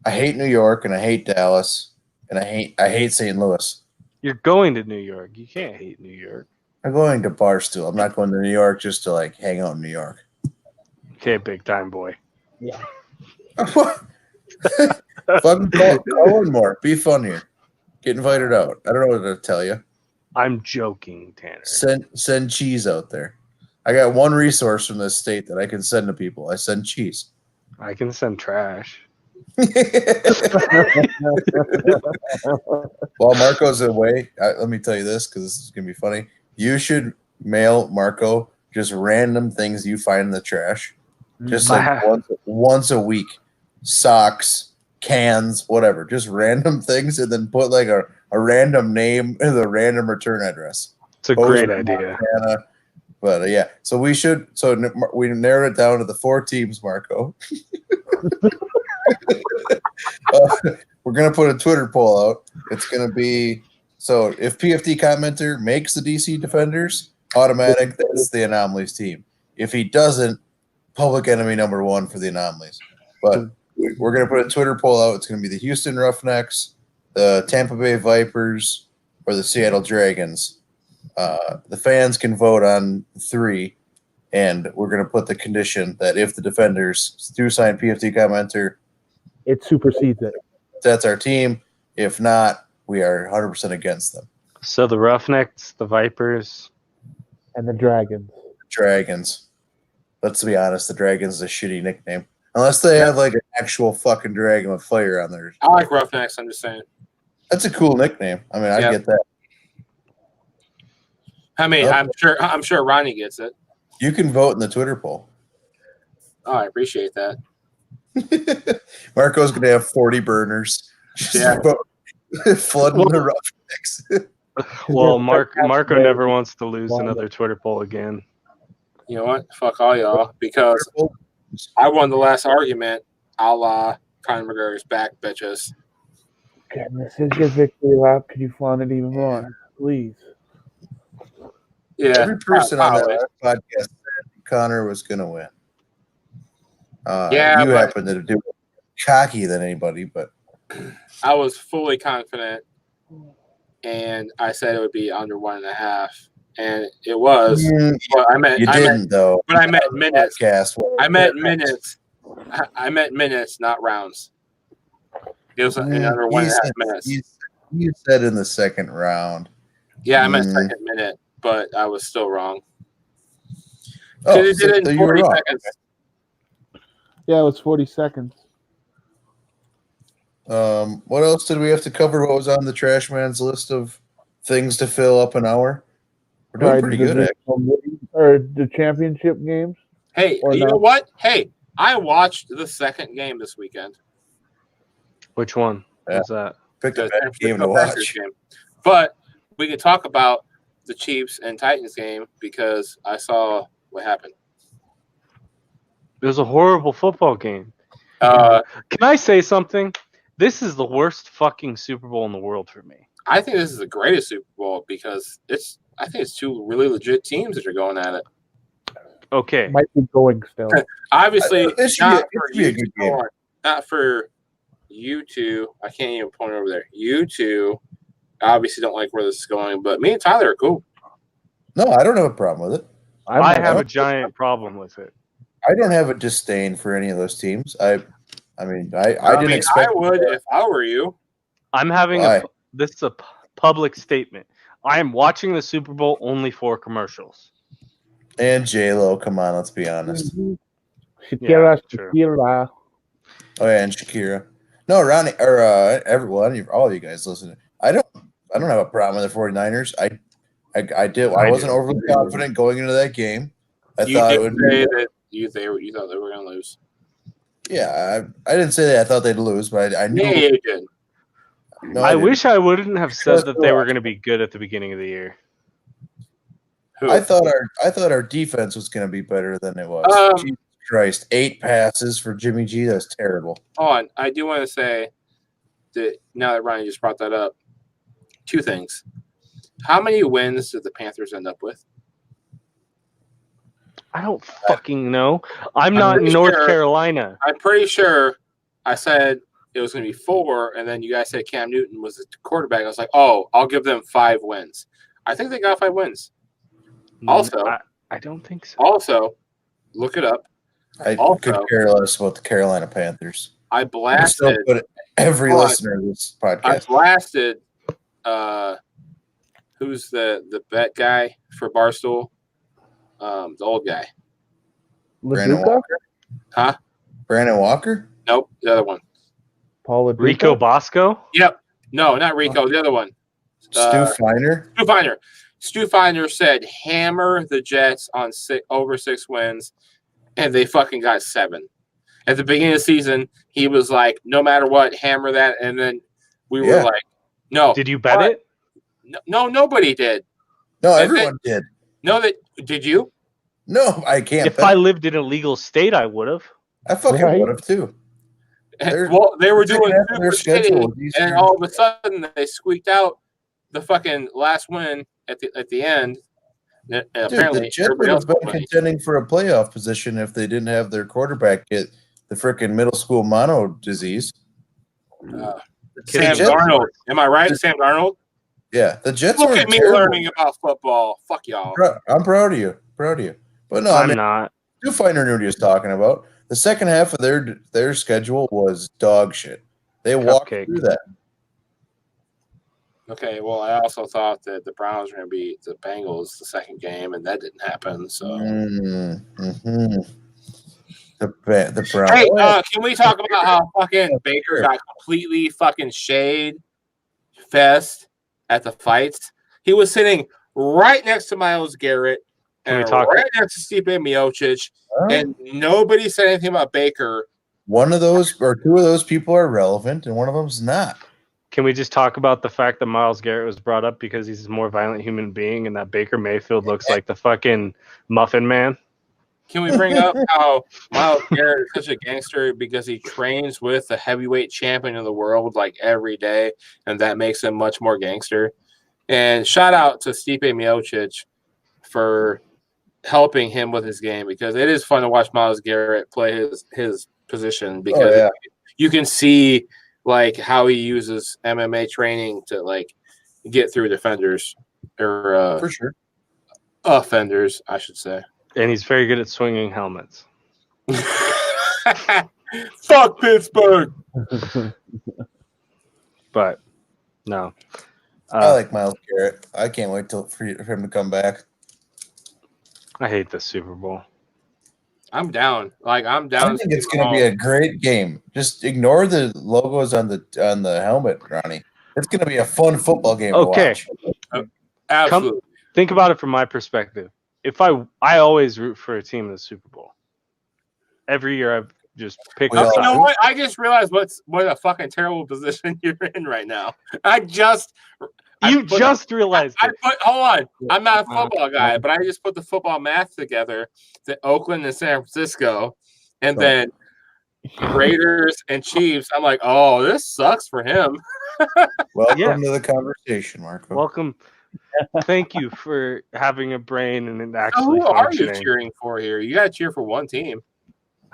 C: I hate New York, and I hate Dallas, and I hate St. Louis.
A: You're going to New York. You can't hate New York.
C: I'm going to Barstool. I'm not going to New York just to like hang out in New York.
A: Okay, big time boy.
D: Yeah.
C: Fucking call one more. Be funnier. Get invited out. I don't know what to tell you.
A: I'm joking, Tanner.
C: Send cheese out there. I got one resource from this state that I can send to people. I send cheese.
A: I can send trash.
C: While Marco's away, let me tell you this because this is going to be funny. You should mail Marco just random things you find in the trash. Just like once a week. Socks, cans, whatever. Just random things and then put like a random name and a random return address.
A: It's a great idea.
C: Montana. But yeah, so we narrowed it down to the 4 teams, Marco. We're going to put a Twitter poll out. It's going to be, so if PFT commenter makes the DC Defenders, automatic, that's the Anomalies team. If he doesn't, public enemy number 1 for the Anomalies. But we're going to put a Twitter poll out. It's going to be the Houston Roughnecks, the Tampa Bay Vipers, or the Seattle Dragons. The fans can vote on 3, and we're going to put the condition that if the Defenders do sign PFT commenter,
D: it supersedes it.
C: That's our team. If not, we are 100% against them.
A: So the Roughnecks, the Vipers,
D: and the Dragons.
C: Dragons. Let's be honest, the Dragons is a shitty nickname. Unless they have like an actual fucking dragon with fire on there.
B: I like Roughnecks, I'm just saying.
C: That's a cool nickname. I mean, I get that.
B: I mean, I'm sure Ronnie gets it.
C: You can vote in the Twitter poll.
B: Oh, I appreciate that.
C: Marco's going to have 40 burners.
B: Yeah.
C: Flooding the Roughnecks.
A: Well, Marco never wants to lose another Twitter poll again.
B: You know what? Fuck all y'all. Because I won the last argument, a la Conor McGregor's back, bitches.
D: Goodness, is your victory lap? Could you flaunt it even more? Please.
B: Yeah.
C: Every person on that podcast said Conor was going to win. You happen to do it cocky than anybody, but
B: I was fully confident, and I said it would be under 1.5, and it was. But I meant minutes. I meant minutes. I meant minutes, not rounds. It was in under 1.5 minutes.
C: You said in the second round.
B: Yeah, I meant second minute, but I was still wrong.
C: Oh,
B: it did it in 40 seconds.
D: Yeah, it was 40 seconds.
C: What else did we have to cover? What was on the Trashman's list of things to fill up an hour? We're doing pretty good at
D: or the championship games.
B: Hey, you know what? Hey, I watched the second game this weekend.
A: Which one? What's that?
C: Picked a bad game to watch.
B: But we can talk about the Chiefs and Titans game because I saw what happened.
A: It was a horrible football game. Can I say something? This is the worst fucking Super Bowl in the world for me.
B: I think this is the greatest Super Bowl because I think it's 2 really legit teams that are going at it.
A: Okay.
D: Might be going still.
B: Obviously,
C: It should be a good game.
B: Not for you two. I can't even point over there. You two obviously don't like where this is going, but me and Tyler are cool.
C: No, I don't have a problem with it.
A: I have a giant problem with it.
C: I don't have a disdain for any of those teams. I didn't expect.
B: I would if I were you.
A: I'm having this is a public statement. I am watching the Super Bowl only for commercials.
C: And J-Lo, come on, let's be honest.
D: Shakira.
C: Oh yeah, and Shakira. No, Ronnie or everyone, all of you guys listening. I don't have a problem with the 49ers. I wasn't overly confident going into that game. You thought they were going to lose. Yeah, I didn't say that I thought they'd lose, but I knew.
B: Yeah, you did.
A: No, I wish I wouldn't have said that they were going to be good at the beginning of the year.
B: Who?
C: I thought our defense was going to be better than it was. Jesus Christ, 8 passes for Jimmy G. That's terrible.
B: Hold on, I do want to say that now that Ronnie just brought that up, 2 things. How many wins did the Panthers end up with?
A: I don't fucking know. I'm not in North Carolina.
B: I'm pretty sure I said it was going to be 4, and then you guys said Cam Newton was the quarterback. I was like, oh, I'll give them 5 wins. I think they got 5 wins. Also,
A: I don't think so.
B: Also, look it up.
C: I could care less about the Carolina Panthers.
B: I blasted
C: every listener of this podcast.
B: I blasted who's the bet guy for Barstool? The old guy.
C: Brandon Walker?
B: Huh?
C: Brandon Walker?
B: Nope, the other one.
D: Paul
A: Rico Bosco?
B: Yep. No, not Rico. The other one.
C: Stu Feiner?
B: Stu Feiner. Stu Feiner said hammer the Jets on over 6 wins, and they fucking got 7. At the beginning of the season, he was like, no matter what, hammer that. And then we were like, no.
A: Did you bet it?
B: No, nobody did.
C: No, everyone did.
B: No, did you?
C: No, I can't.
A: If I lived in a legal state, I would have.
C: I fucking would have too.
B: Well, they were doing their schedule, and all of a sudden they squeaked out the fucking last win at the end. And apparently,
C: the Jets would have been contending for a playoff position if they didn't have their quarterback get the freaking middle school mono disease.
B: Sam Darnold, am I right? Sam Darnold.
C: Yeah, the Jets.
B: Look at me learning about football. Fuck y'all.
C: I'm proud of you. But no,
A: I'm not.
C: Stu Feiner knew what he was talking about. The second half of their schedule was dog shit. They walked through that.
B: Okay, well, I also thought that the Browns were going to beat the Bengals the second game, and that didn't happen. So,
C: the Browns.
B: Hey, can we talk about how fucking Baker got completely fucking shade fest at the fights? He was sitting right next to Myles Garrett and right next to Stipe Miocic, and nobody said anything about Baker.
C: One of those or 2 of those people are relevant, and one of them's not.
A: Can we just talk about the fact that Myles Garrett was brought up because he's a more violent human being and that Baker Mayfield looks like the fucking Muffin Man?
B: Can we bring up how Myles Garrett is such a gangster because he trains with the heavyweight champion of the world like every day, and that makes him much more gangster? And shout out to Stipe Miocic for helping him with his game, because it is fun to watch Myles Garrett play his position, because you can see like how he uses MMA training to like get through defenders or
C: for sure
B: offenders, I should say.
A: And he's very good at swinging helmets.
B: Fuck Pittsburgh.
A: But no,
C: I like Myles Garrett. I can't wait for him to come back.
A: I hate the Super Bowl.
B: I'm down. I think
C: it's going to be a great game. Just ignore the logos on the helmet, Ronnie. It's going to be a fun football game to watch.
B: Absolutely.
A: Think about it from my perspective. If I always root for a team in the Super Bowl. Every year I've just picked up.
B: You know what? I just realized what a fucking terrible position you're in right now. You just
A: realized it.
B: Hold on. I'm not a football guy, but I just put the football math together to Oakland and San Francisco, and then Raiders and Chiefs. I'm like, oh, this sucks for him.
C: Welcome to the conversation, Marco.
A: Thank you for having a brain and it
B: So
A: actually
B: who are you
A: functioning.
B: cheering for here? You got to cheer for one team.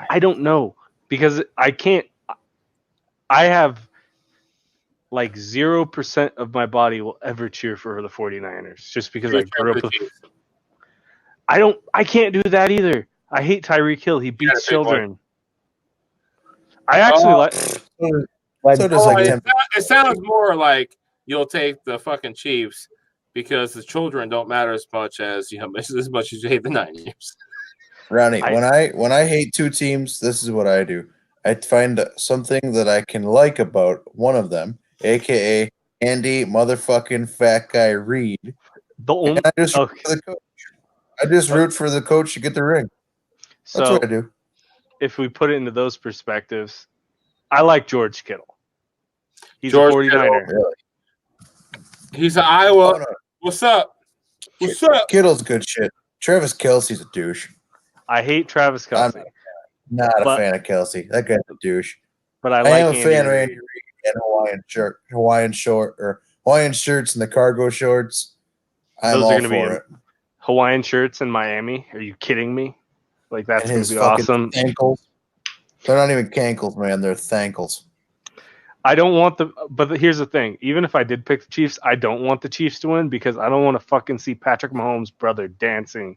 A: I don't know because I can't. I have like 0% of my body will ever cheer for the 49ers just because I grew up with. I can't do that either. I hate Tyreek Hill. He beats children. I actually like.
C: So does like 10.
B: It sounds more like you'll take the fucking Chiefs because the children don't matter as much as as much as you hate the Niners.
C: Ronnie, when I hate two teams, this is what I do. I find something that I can like about one of them, aka Andy motherfucking fat guy Reed. I just root for the coach. I just root for the coach to get the ring. That's what I do.
A: If we put it into those perspectives, I like George Kittle. He's a 49er.
B: Really? He's an Iowa. Oh, no. What's up? What's up?
C: Kittle's good shit. Travis Kelce's a douche.
A: I hate Travis Kelce.
C: I'm not a fan of Kelce. That guy's a douche.
A: But I
C: am a fan of Andy Reid and Hawaiian shirts and the cargo shorts. I'm all for it.
A: Hawaiian shirts in Miami. Are you kidding me? Like that's going to be awesome.
C: Ankles. They're not even cankles, man. They're thankles.
A: I don't want but here's the thing. Even if I did pick the Chiefs, I don't want the Chiefs to win because I don't want to fucking see Patrick Mahomes' brother dancing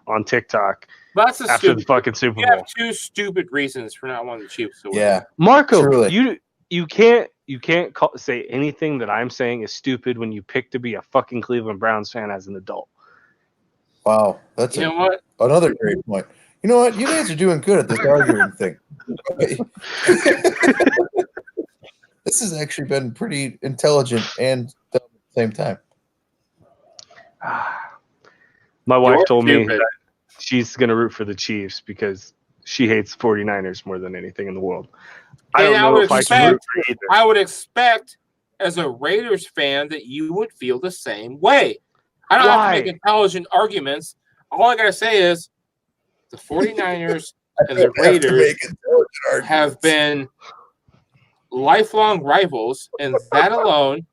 A: on TikTok after the fucking Super Bowl.
B: You have two stupid reasons for not wanting the Chiefs to win.
C: Yeah,
A: Marco, truly. you can't say anything that I'm saying is stupid when you pick to be a fucking Cleveland Browns fan as an adult.
C: Wow, that's another great point. You know what? You guys are doing good at this arguing thing. This has actually been pretty intelligent and at the same time.
A: My wife told me that she's going to root for the Chiefs because she hates 49ers more than anything in the world. I don't know if I can root for either.
B: I would expect, as a Raiders fan, that you would feel the same way. I don't have to make intelligent arguments. All I got to say is the 49ers and the Raiders have been lifelong rivals, and that alone,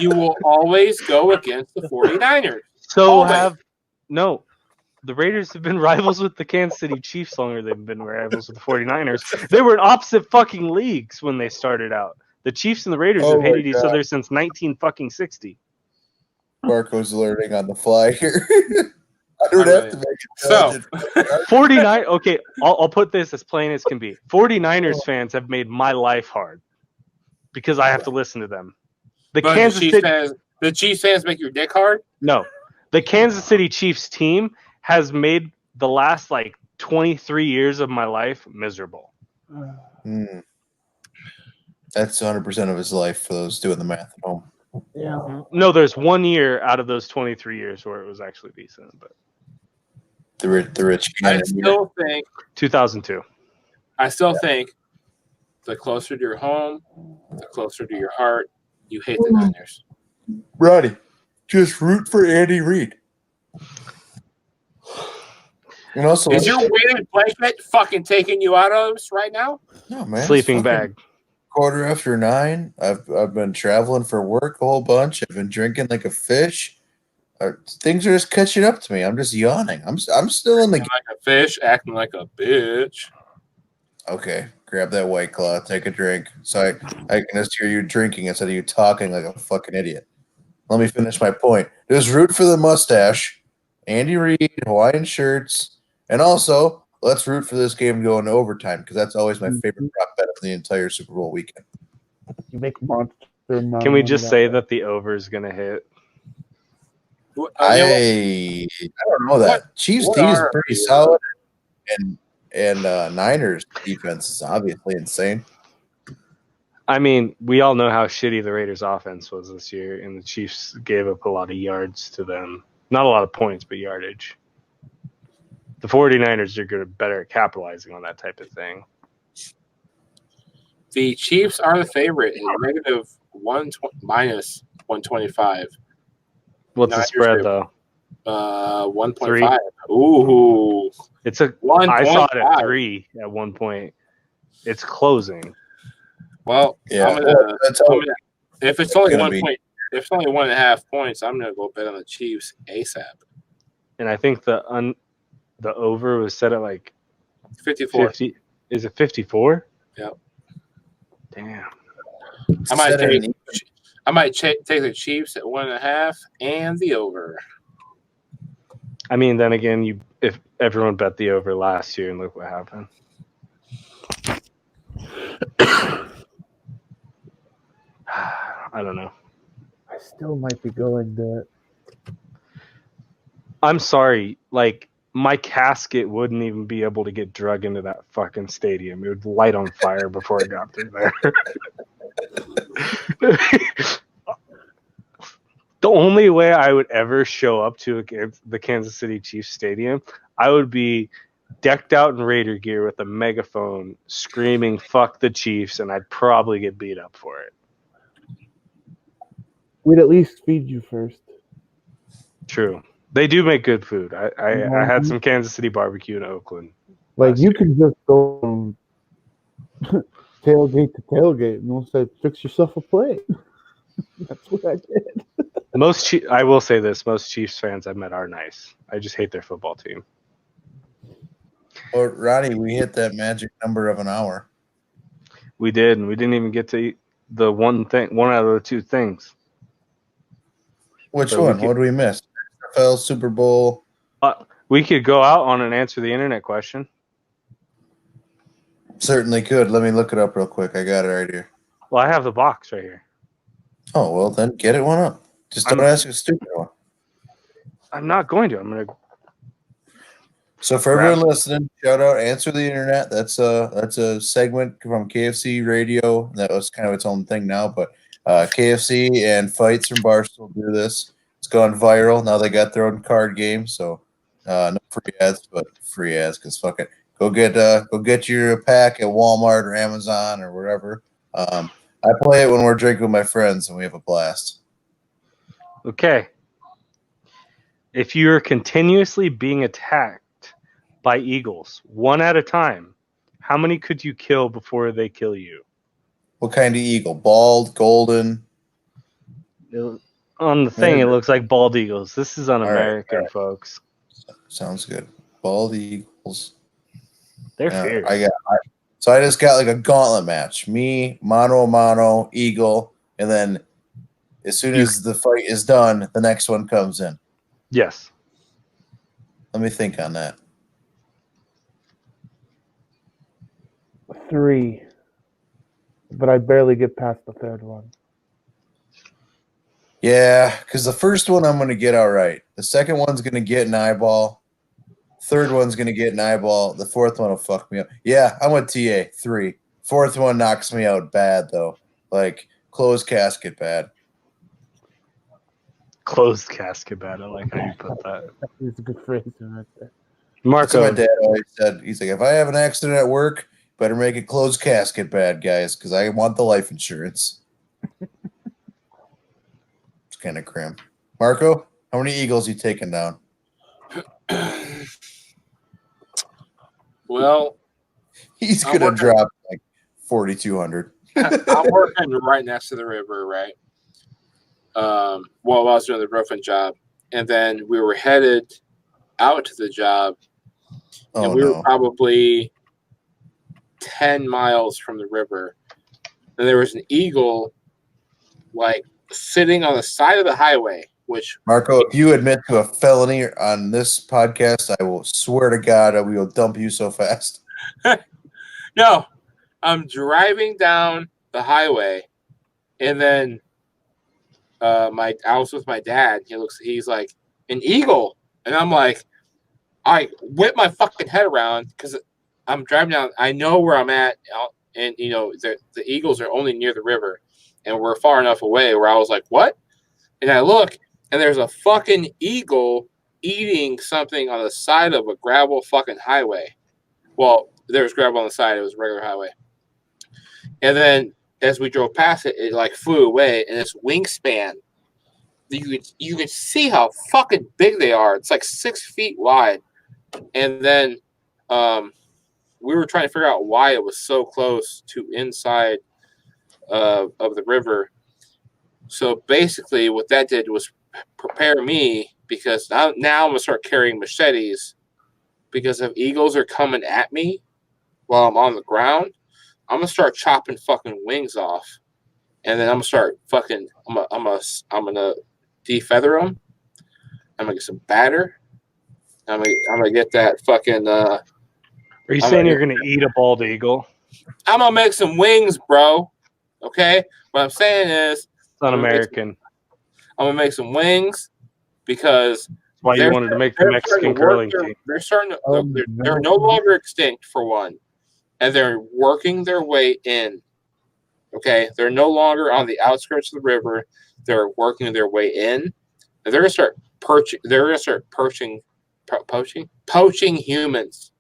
B: you will always go against the 49ers.
A: The Raiders have been rivals with the Kansas City Chiefs longer than they've been rivals with the 49ers. They were in opposite fucking leagues when they started out. The Chiefs and the Raiders have hated each other since 1960.
C: Marco's learning on the fly here. I don't have to make it.
A: 49. Okay, I'll put this as plain as can be. 49ers fans have made my life hard because I have to listen to them.
B: The Chiefs fans make your dick hard?
A: No. The Kansas City Chiefs team has made the last 23 years of my life miserable.
C: That's 100% of his life for those doing the math at home.
D: Yeah.
A: No, there's 1 year out of those 23 years where it was actually decent, but
C: the rich.
B: I still think
A: 2002.
B: I still think the closer to your home, the closer to your heart, you hate the Niners.
C: Ronnie, just root for Andy Reid. And also,
B: is your weighted blanket fucking taking you out of us right now?
C: No, man.
A: Sleeping bag.
C: 9:15. I've been traveling for work a whole bunch. I've been drinking like a fish. Things are just catching up to me. I'm just yawning. I'm still in the
B: like a fish, acting like a bitch.
C: Okay, grab that White Claw, take a drink. So I can just hear you drinking instead of you talking like a fucking idiot. Let me finish my point. Just root for the mustache, Andy Reid, Hawaiian shirts, and also let's root for this game to go into overtime because that's always my favorite prop bet of the entire Super Bowl weekend.
D: You make monster.
A: Can we just say that the over is going to hit?
C: I don't know that. Chiefs D is pretty solid, and Niners defense is obviously insane.
A: I mean, we all know how shitty the Raiders offense was this year, and the Chiefs gave up a lot of yards to them. Not a lot of points, but yardage. The 49ers are better at capitalizing on that type of thing.
B: The Chiefs are the favorite in negative minus 125.
A: What's the spread, though?
B: 1.5. Ooh.
A: It's a 1. I saw it at 3 at one point. It's closing.
B: Well,
C: yeah.
B: if it's only 1 point, it's only 1.5 points, I'm gonna go bet on the Chiefs ASAP.
A: And I think the over was set at like
B: 54.
A: 50. Is it 54?
B: Yep.
A: Damn.
B: I might take the Chiefs at 1.5 and the over.
A: I mean, then again, if everyone bet the over last year and look what happened. I don't know.
D: I still might be going to it.
A: I'm sorry. Like, my casket wouldn't even be able to get drug into that fucking stadium. It would light on fire before it got through there. The only way I would ever show up to the Kansas City Chiefs stadium, I would be decked out in Raider gear with a megaphone screaming, "Fuck the Chiefs," and I'd probably get beat up for it.
D: We'd at least feed you first.
A: True. They do make good food. I had some Kansas City barbecue in Oakland.
D: Like, you can just go from tailgate to tailgate and we'll say, fix yourself a plate. That's what I did.
A: I will say this, most Chiefs fans I've met are nice. I just hate their football team.
C: Well, Ronnie, we hit that magic number of an hour.
A: We did, and we didn't even get to eat the one out of the two things.
C: Which one? What did we miss? NFL, Super Bowl.
A: We could go out on and answer the internet question.
C: Certainly could. Let me look it up real quick. I got it right here.
A: Well, I have the box right here.
C: Oh, well, then get it one up. Just don't ask a stupid one.
A: I'm not going to. I'm going to.
C: So for everyone listening, shout out Answer the Internet. That's a segment from KFC Radio. That was kind of its own thing now, but KFC and Fights from Barstool do this. It's gone viral. Now they got their own card game, so no free ads, but free ads because fuck it. Go get your pack at Walmart or Amazon or wherever. I play it when we're drinking with my friends and we have a blast.
A: Okay. If you're continuously being attacked by eagles, one at a time, how many could you kill before they kill you?
C: What kind of eagle? Bald, golden?
A: On the thing, it looks like bald eagles. This is un-American,
C: all right.
A: Folks.
C: Sounds good. Bald eagles.
A: They're fierce.
C: So I just got like a gauntlet match. Me, mano a mano, eagle, and then as soon as the fight is done, the next one comes in.
A: Yes.
C: Let me think on that.
D: 3. But I barely get past the third one.
C: Yeah, because the first one I'm going to get all right. The second one's going to get an eyeball. Third one's going to get an eyeball. The fourth one will fuck me up. Yeah, I'm with TA. 3. Fourth one knocks me out bad, though. Like, closed casket bad.
A: Closed casket bad. I like how you put that.
D: It's a good phrase right there.
A: Marco.
C: That's what my dad always said. He's like, if I have an accident at work, better make it closed casket bad, guys, because I want the life insurance. It's kind of grim. Marco, how many eagles you taking down?
B: Well,
C: he's going to drop like 4,200.
B: I'm working right next to the river, right? While I was doing the roofing job. And then we were headed out to the job. And we were probably 10 miles from the river. And there was an eagle, like, sitting on the side of the highway, which...
C: Marco, if you admit to a felony on this podcast, I will swear to God we will dump you so fast.
B: No, I'm driving down the highway, and then I was with my dad. He's like, an eagle. And I'm like, I whip my fucking head around because I'm driving down. I know where I'm at, and the eagles are only near the river, and we're far enough away where I was like, what? And I look, and there's a fucking eagle eating something on the side of a gravel fucking highway. Well, there was gravel on the side. It was a regular highway. And then as we drove past it, it like flew away, and its wingspan, you could see how fucking big they are. It's like 6 feet wide. And then we were trying to figure out why it was so close to inside of the river. So basically, what that did was prepare me because now I'm gonna start carrying machetes because if eagles are coming at me while I'm on the ground, I'm gonna start chopping fucking wings off, and then I'm gonna start fucking. I'm gonna defeather them. I'm gonna get some batter. I'm gonna get that fucking.
A: Are you saying you're gonna eat a bald eagle?
B: I'm gonna make some wings, bro. Okay, what I'm saying is,
A: It's un-American.
B: I'm gonna make some wings because
A: why you wanted to make the Mexican curling team.
B: They're starting to. They're no longer extinct for one, and they're working their way in. Okay, they're no longer on the outskirts of the river. They're working their way in, and they're gonna start poaching. They're gonna start poaching humans.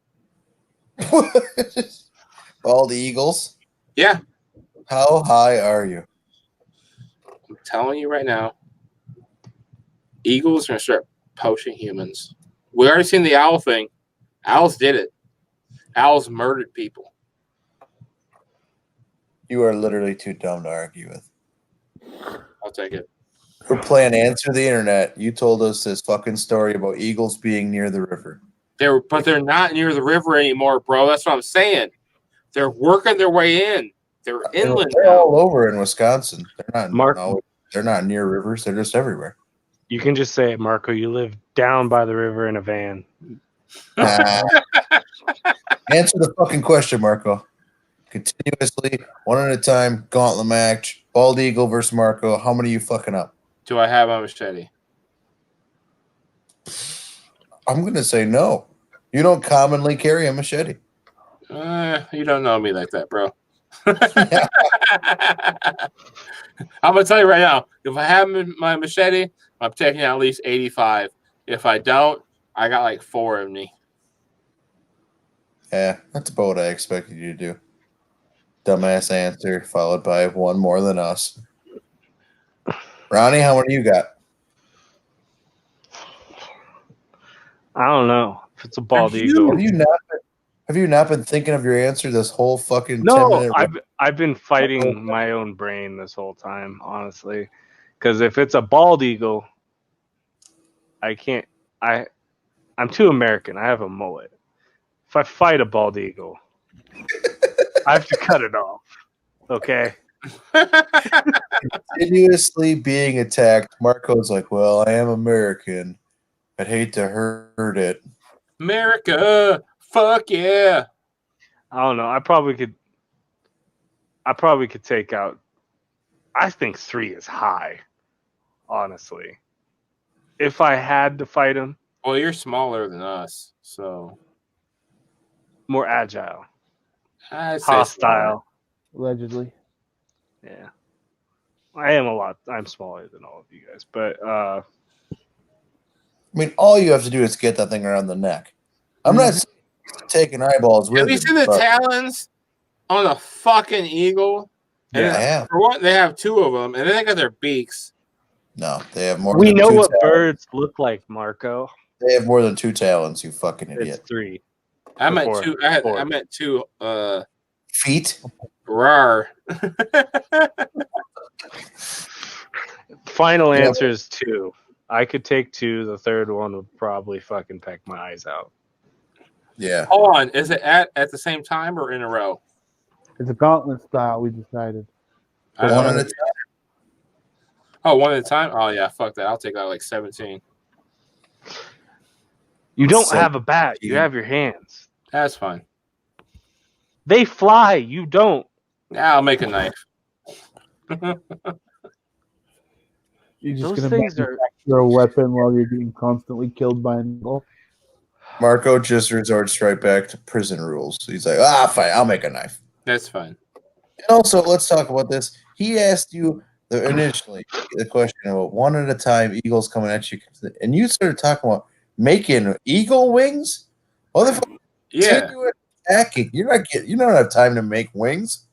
C: Bald eagles?
B: Yeah.
C: How high are you?
B: I'm telling you right now, eagles are going to start poaching humans. We already seen the owl thing. Owls did it. Owls murdered people.
C: You are literally too dumb to argue with.
B: I'll take it.
C: We're playing Answer the Internet. You told us this fucking story about eagles being near the river.
B: But they're not near the river anymore, bro. That's what I'm saying. They're working their way in. They're inland.
C: They're all over in Wisconsin. They're not.
A: Mark,
C: they're not near rivers. They're just everywhere.
A: You can just say it, Marco. You live down by the river in a van.
C: Answer the fucking question, Marco. Continuously, one at a time, gauntlet match, bald eagle versus Marco. How many are you fucking up?
B: Do I have a machete?
C: I'm going to say no. You don't commonly carry a machete.
B: You don't know me like that, bro. I'm going to tell you right now, if I have my machete, I'm taking out at least 85. If I don't, I got like 4 of me.
C: Yeah, that's about what I expected you to do. Dumbass answer, followed by one more than us. Ronnie, how many you got?
A: I don't know if it's a bald eagle.
C: Have you not been thinking of your answer this whole fucking 10
A: No,
C: minute?
A: I've been fighting my own brain this whole time, honestly. Because if it's a bald eagle, I can't. I'm too American. I have a mullet. If I fight a bald eagle, I have to cut it off. Okay.
C: Continuously being attacked. Marco's like, well, I am American. I'd hate to hurt it.
B: America, fuck yeah.
A: I don't know. I probably could take out. I think 3 is high, honestly. If I had to fight him.
B: Well, you're smaller than us, so.
A: More agile.
B: Hostile.
D: Allegedly.
A: Yeah. I'm smaller than all of you guys, but
C: I mean, all you have to do is get that thing around the neck. I'm not taking eyeballs with
B: Have you seen the talons on a fucking eagle?
C: Yeah, I have.
B: For one, they have 2 of them, and then they got their beaks.
C: No, they have more.
A: We
C: than
A: know
C: 2
A: what
C: talons.
A: birds look like, Marco.
C: They have more than 2 talons. You fucking idiot.
A: It's 3.
B: I meant
A: 4.
B: 2. I meant 2.
C: Feet.
B: Rar.
A: Final answer is 2. I could take 2. The third one would probably fucking peck my eyes out.
C: Yeah.
B: Hold on. Is it at the same time or in a row?
D: It's a gauntlet style, we decided.
C: One at a time.
B: Oh, one at a time? Oh, yeah. Fuck that. I'll take out like 17.
A: You don't have a bat. You have your hands.
B: That's fine.
A: They fly. You don't.
B: Yeah, I'll make a knife.
D: You're just
A: Those
D: going to
A: things
D: manufacture a weapon while you're being constantly killed by an eagle.
C: Marco just resorts right back to prison rules. He's like, fine, I'll make a knife.
B: That's fine.
C: And also, let's talk about this. He asked you initially the question about one at a time, eagles coming at you, and you started talking about making eagle wings. Motherfucker,
B: Yeah.
C: Attacking. You don't have time to make wings.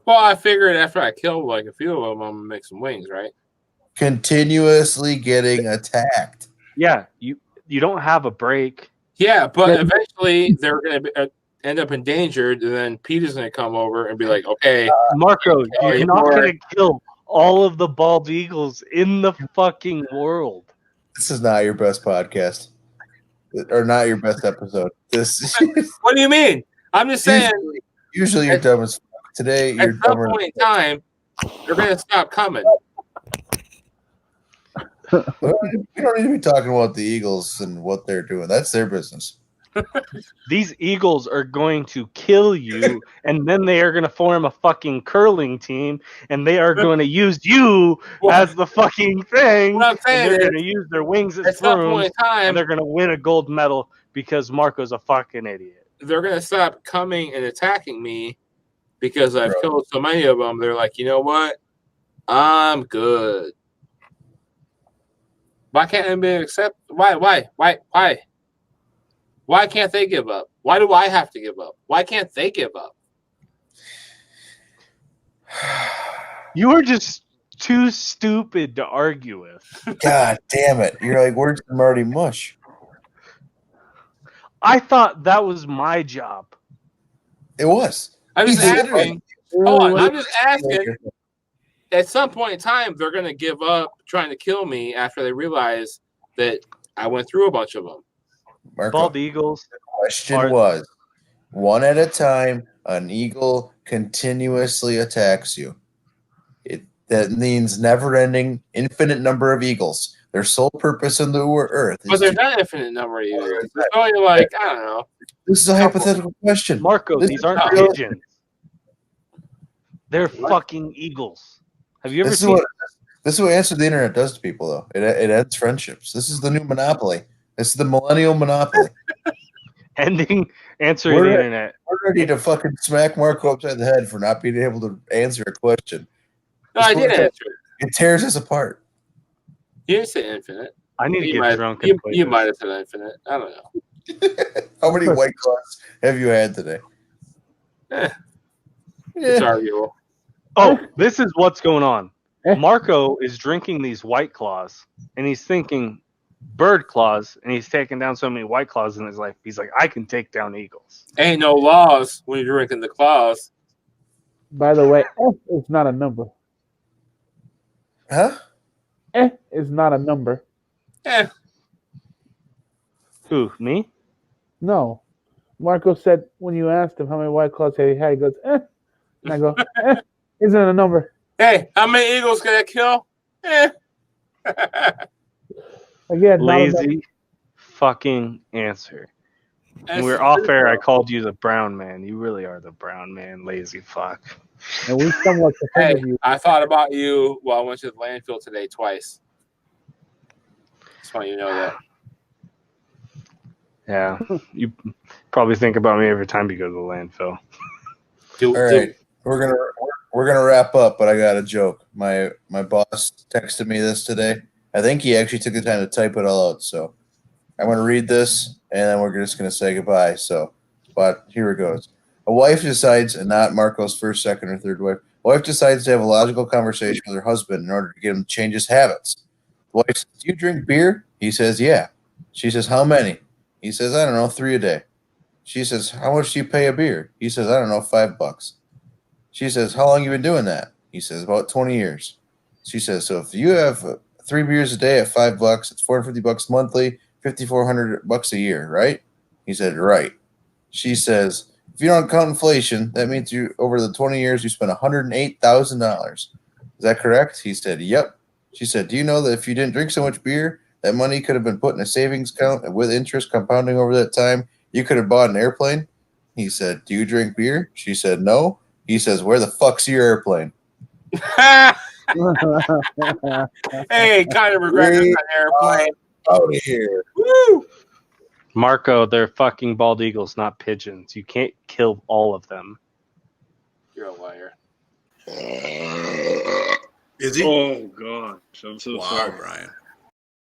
B: Well, I figured after I killed like a few of them, I'm gonna make some wings, right?
C: Continuously getting attacked.
A: Yeah, you don't have a break.
B: Yeah, but eventually they're gonna end up endangered, and then Peter's gonna come over and be like, "Okay,
A: Marco, you're not gonna kill all of the bald eagles in the fucking world.
C: This is not your best podcast, or not your best episode. This.
B: What do you mean? I'm just saying.
C: Usually you're dumb as fuck. Today you're
B: at some
C: dumber.
B: point in time, they're gonna stop coming.
C: We don't need to be talking about the Eagles and what they're doing. That's their business.
A: These eagles are going to kill you, and then they are going to form a fucking curling team, and they are going to use you as the fucking thing.
B: What I'm saying
A: and they're
B: is,
A: going to use their wings as
B: at some point
A: brooms,
B: in time,
A: and they're going to win a gold medal because Marco's a fucking idiot.
B: they're gonna stop coming and attacking me because I've killed so many of them. They're like, you know what? I'm good. Why can't anybody accept? Why can't they give up? Why do I have to give up? Why can't they give up?
A: You are just too stupid to argue with.
C: God damn it. You're like, where's the Marty Mush?
A: I thought that was my job.
C: It was.
B: I'm just asking. Hold on. I'm just asking.
C: Later.
B: At some point in time, they're going to give up trying to kill me after they realize that I went through a bunch of them.
C: Marco,
A: Bald eagles.
C: the question was, one at a time, an eagle continuously attacks you. That means never-ending, infinite number of eagles. Their sole purpose in the earth is
B: But there's not an infinite number of eagles. It's only like, I don't know.
C: This is a hypothetical question.
A: Marco,
C: This
A: these
C: is
A: aren't
C: not-
A: pigeons. They're fucking eagles. Have you ever
C: This
A: seen?
C: is what Answer the Internet does to people, though. It ends friendships. This is the new monopoly. This is the millennial monopoly.
A: Answering the internet.
C: We're ready to fucking smack Marco upside the head for not being able to answer a question.
B: No, I did answer it.
C: It tears us apart.
B: You didn't say infinite.
A: I need to
B: You
A: get
B: might,
A: drunk and play
B: you
A: this.
B: might have said infinite. I don't know.
C: How many White Claws have you had today?
B: It's arguable.
A: Oh, this is what's going on. Marco is drinking these White Claws, and he's thinking bird claws, and he's taken down so many White Claws in his life. He's like, I can take down eagles.
B: Ain't no laws when you're drinking the claws.
D: By the way, F is not a number.
C: Huh?
D: F is not a number.
B: Eh.
A: Who, me?
D: No. Marco said when you asked him how many White Claws have he had, he goes, eh. And I go, isn't it a number?
B: Hey, how many eagles can I kill?
D: Again, not a number.
A: Lazy fucking answer. When we were off air, I called you the brown man. You really are the brown man, lazy fuck.
D: And we somewhat
B: Hey,
D: defended you.
B: I thought about you while I went to the landfill today twice. Just want you to know that.
A: Yeah, you probably think about me every time you go to the landfill.
C: All right, we're gonna wrap up, but I got a joke. My boss texted me this today. I think he actually took the time to type it all out. So I'm gonna read this, and then we're just gonna say goodbye. So, but here it goes. A wife decides, and not Marco's first, second, or third wife. A wife decides to have a logical conversation with her husband in order to get him to change his habits. The wife says, "Do you drink beer?" He says, "Yeah." She says, "How many?" He says, "I don't know, 3 a day." She says, "How much do you pay a beer?" He says, "I don't know, $5." She says, "How long you been doing that?" He says, "About 20 years." She says, "So if you have 3 beers a day at $5, it's $450 monthly, $5,400 a year, right?" He said, "Right." She says, "If you don't count inflation, that means you over the 20 years you spent $108,000. Is that correct?" He said, "Yep." She said, "Do you know that if you didn't drink so much beer, that money could have been put in a savings account, and with interest compounding over that time, you could have bought an airplane?" He said, "Do you drink beer?" She said, "No." He says, "Where the fuck's your airplane?"
B: Hey, Conor McGregor's on an airplane.
C: Out of here.
B: Woo!
A: Marco, they're fucking bald eagles, not pigeons. You can't kill all of them.
B: You're a liar.
F: Is he?
G: Oh, God. I'm so
F: Wow,
G: sorry.
F: Brian.